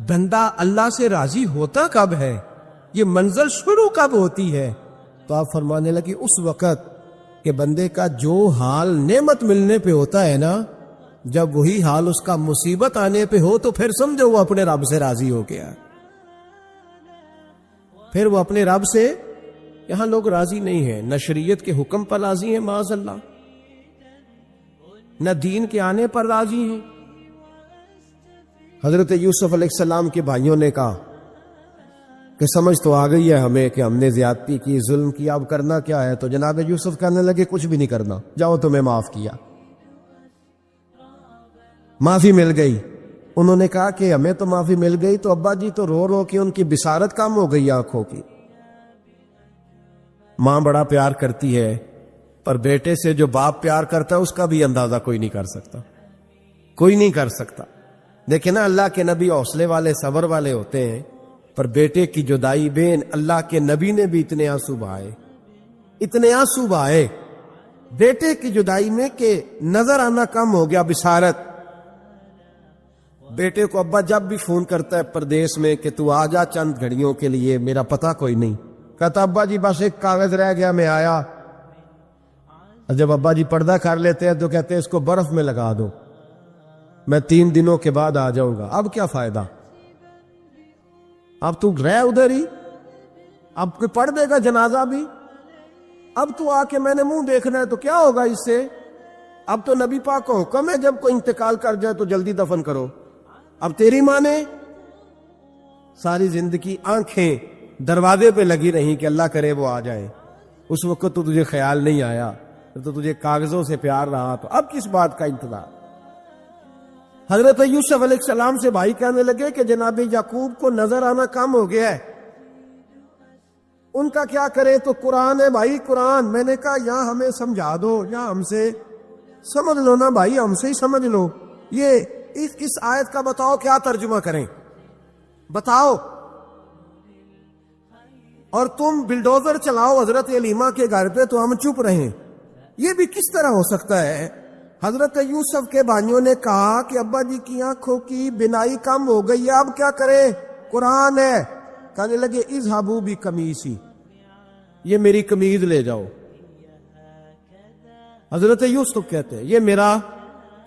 بندہ اللہ سے راضی ہوتا کب ہے، یہ منزل شروع کب ہوتی ہے؟ تو آپ فرمانے لگے اس وقت کہ بندے کا جو حال نعمت ملنے پہ ہوتا ہے نا، جب وہی حال اس کا مصیبت آنے پہ ہو تو پھر سمجھو وہ اپنے رب سے راضی ہو گیا، پھر وہ اپنے رب سے، یہاں لوگ راضی نہیں ہیں، نہ شریعت کے حکم پر راضی ہیں معاذ اللہ، نہ دین کے آنے پر راضی ہیں۔ حضرت یوسف علیہ السلام کے بھائیوں نے کہا کہ سمجھ تو آ گئی ہے ہمیں کہ ہم نے زیادتی کی، ظلم کیا، اب کرنا کیا ہے؟ تو جناب یوسف کہنے لگے کچھ بھی نہیں کرنا، جاؤ تمہیں معاف کیا، معافی مل گئی۔ انہوں نے کہا کہ ہمیں تو معافی مل گئی، تو ابا جی تو رو رو کے ان کی بصارت کم ہو گئی آنکھوں کی۔ ماں بڑا پیار کرتی ہے، پر بیٹے سے جو باپ پیار کرتا ہے اس کا بھی اندازہ کوئی نہیں کر سکتا، کوئی نہیں کر سکتا۔ دیکھیں نا اللہ کے نبی حوصلے والے، صبر والے ہوتے ہیں، پر بیٹے کی جدائی بین اللہ کے نبی نے بھی اتنے آنسو بہائے، اتنے آنسو بہائے بیٹے کی جدائی میں کہ نظر آنا کم ہو گیا، بصارت۔ بیٹے کو ابا جب بھی فون کرتا ہے پردیس میں کہ تو آ جا چند گھڑیوں کے لیے، میرا پتہ کوئی نہیں، کہتا ابا جی بس ایک کاغذ رہ گیا میں آیا۔ اور جب ابا جی پردہ کر لیتے ہیں تو کہتے ہیں اس کو برف میں لگا دو، میں 3 دنوں کے بعد آ جاؤں گا۔ اب کیا فائدہ، اب تو رہ ادھر ہی، اب کوئی پڑھ دے گا جنازہ بھی، اب تو آ کے میں نے منہ دیکھنا ہے تو کیا ہوگا اس سے؟ اب تو نبی پاک کو حکم ہے جب کوئی انتقال کر جائے تو جلدی دفن کرو۔ اب تیری ماں نے ساری زندگی آنکھیں دروازے پہ لگی رہیں کہ اللہ کرے وہ آ جائے، اس وقت تو تجھے خیال نہیں آیا، تو تجھے کاغذوں سے پیار رہا، تو اب کس بات کا انتظار؟ حضرت یوسف علیہ السلام سے بھائی کہنے لگے کہ جناب یعقوب کو نظر آنا کم ہو گیا ہے، ان کا کیا کرے؟ تو قرآن ہے بھائی، قرآن۔ میں نے کہا یہاں ہمیں سمجھا دو، یا ہم سے سمجھ لو نا بھائی، ہم سے ہی سمجھ لو، یہ اس آیت کا بتاؤ کیا ترجمہ کریں، بتاؤ۔ اور تم بلڈوزر چلاؤ حضرت علیمہ کے گھر پہ تو ہم چپ رہیں، یہ بھی کس طرح ہو سکتا ہے؟ حضرت یوسف کے بھائیوں نے کہا کہ ابا جی کی آنکھوں کی بینائی کم ہو گئی ہے، اب کیا کریں؟ قرآن ہے۔ کہنے لگے اذهبوا بقمیصی، یہ میری قمیض لے جاؤ۔ حضرت یوسف کہتے ہیں یہ میرا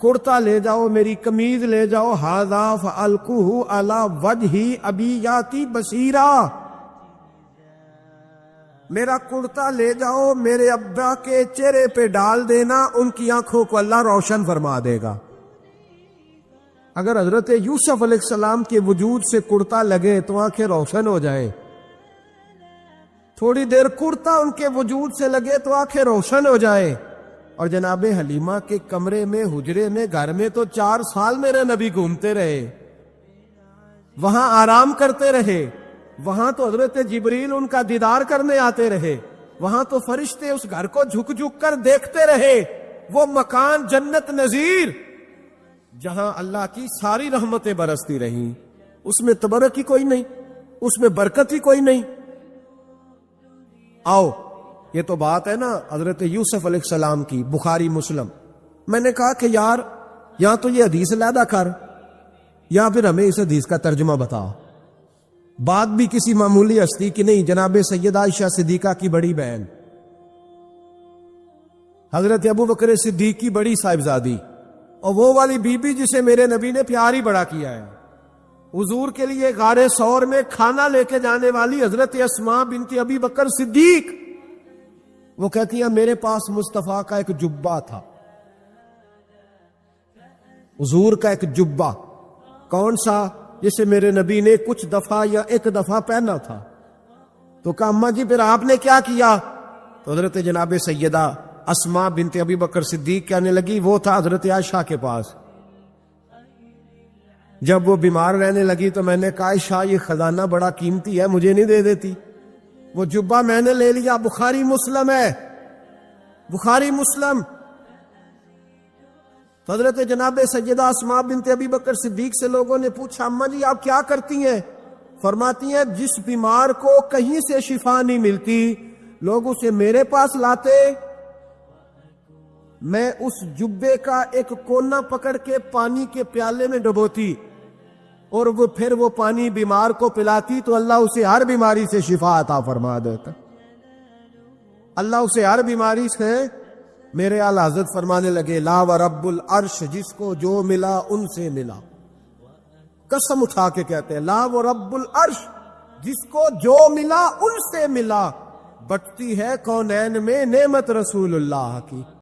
کرتا لے جاؤ، میری قمیض لے جاؤ، ھذا فالقوہ علی وجہ ابی یاتی بصیرا، میرا کرتا لے جاؤ، میرے ابا کے چہرے پہ ڈال دینا، ان کی آنکھوں کو اللہ روشن فرما دے گا۔ اگر حضرت یوسف علیہ السلام کے وجود سے کرتا لگے تو آنکھیں روشن ہو جائیں، تھوڑی دیر کرتا ان کے وجود سے لگے تو آنکھیں روشن ہو جائیں۔ اور جناب حلیمہ کے کمرے میں، حجرے میں، گھر میں تو 4 سال میرے نبی گھومتے رہے، وہاں آرام کرتے رہے، وہاں تو حضرت جبریل ان کا دیدار کرنے آتے رہے، وہاں تو فرشتے اس گھر کو جھک جھک کر دیکھتے رہے، وہ مکان جنت نظیر جہاں اللہ کی ساری رحمتیں برستی رہیں، اس میں تبرک ہی کوئی نہیں، اس میں برکت ہی کوئی نہیں۔ آؤ، یہ تو بات ہے نا حضرت یوسف علیہ السلام کی، بخاری مسلم۔ میں نے کہا کہ یار یا تو یہ حدیث علیحدہ کر، یا پھر ہمیں اس حدیث کا ترجمہ بتا۔ بات بھی کسی معمولی ہستی کی نہیں، جناب سیدہ عائشہ صدیقہ کی بڑی بہن، حضرت ابو بکر صدیق کی بڑی صاحبزادی، اور وہ والی بی بی جسے میرے نبی نے پیار ہی بڑا کیا ہے، حضور کے لیے غار ثور میں کھانا لے کے جانے والی حضرت اسماء بنت ابی بکر صدیق، وہ کہتی ہیں میرے پاس مصطفیٰ کا ایک جبہ تھا، حضور کا ایک جبہ، کون سا؟ جسے میرے نبی نے کچھ دفعہ یا 1 دفعہ پہنا تھا۔ تو کہا اماں جی پھر آپ نے کیا کیا؟ تو حضرت جناب سیدہ اسماء بنت ابی بکر صدیق کہنے لگی وہ تھا حضرت عائشہ کے پاس، جب وہ بیمار رہنے لگی تو میں نے کہا شاہ یہ خزانہ بڑا قیمتی ہے، مجھے نہیں دے دیتی؟ وہ جبہ میں نے لے لیا، بخاری مسلم ہے، بخاری مسلم۔ حضرت جناب سیدہ اسماء بنت ابی بکر صدیق سے لوگوں نے پوچھا اماں جی آپ کیا کرتی ہیں؟ فرماتی ہیں جس بیمار کو کہیں سے شفا نہیں ملتی لوگ اسے میرے پاس لاتے، میں اس جبے کا ایک کونا پکڑ کے پانی کے پیالے میں ڈبوتی اور وہ پھر وہ پانی بیمار کو پلاتی تو اللہ اسے ہر بیماری سے شفا عطا فرما دیتا، اللہ اسے ہر بیماری سے۔ میرے اعلی حضرت فرمانے لگے لا ورب العرش، جس کو جو ملا ان سے ملا، قسم اٹھا کے کہتے ہیں لا ورب العرش، جس کو جو ملا ان سے ملا، بٹتی ہے کونین میں نعمت رسول اللہ کی۔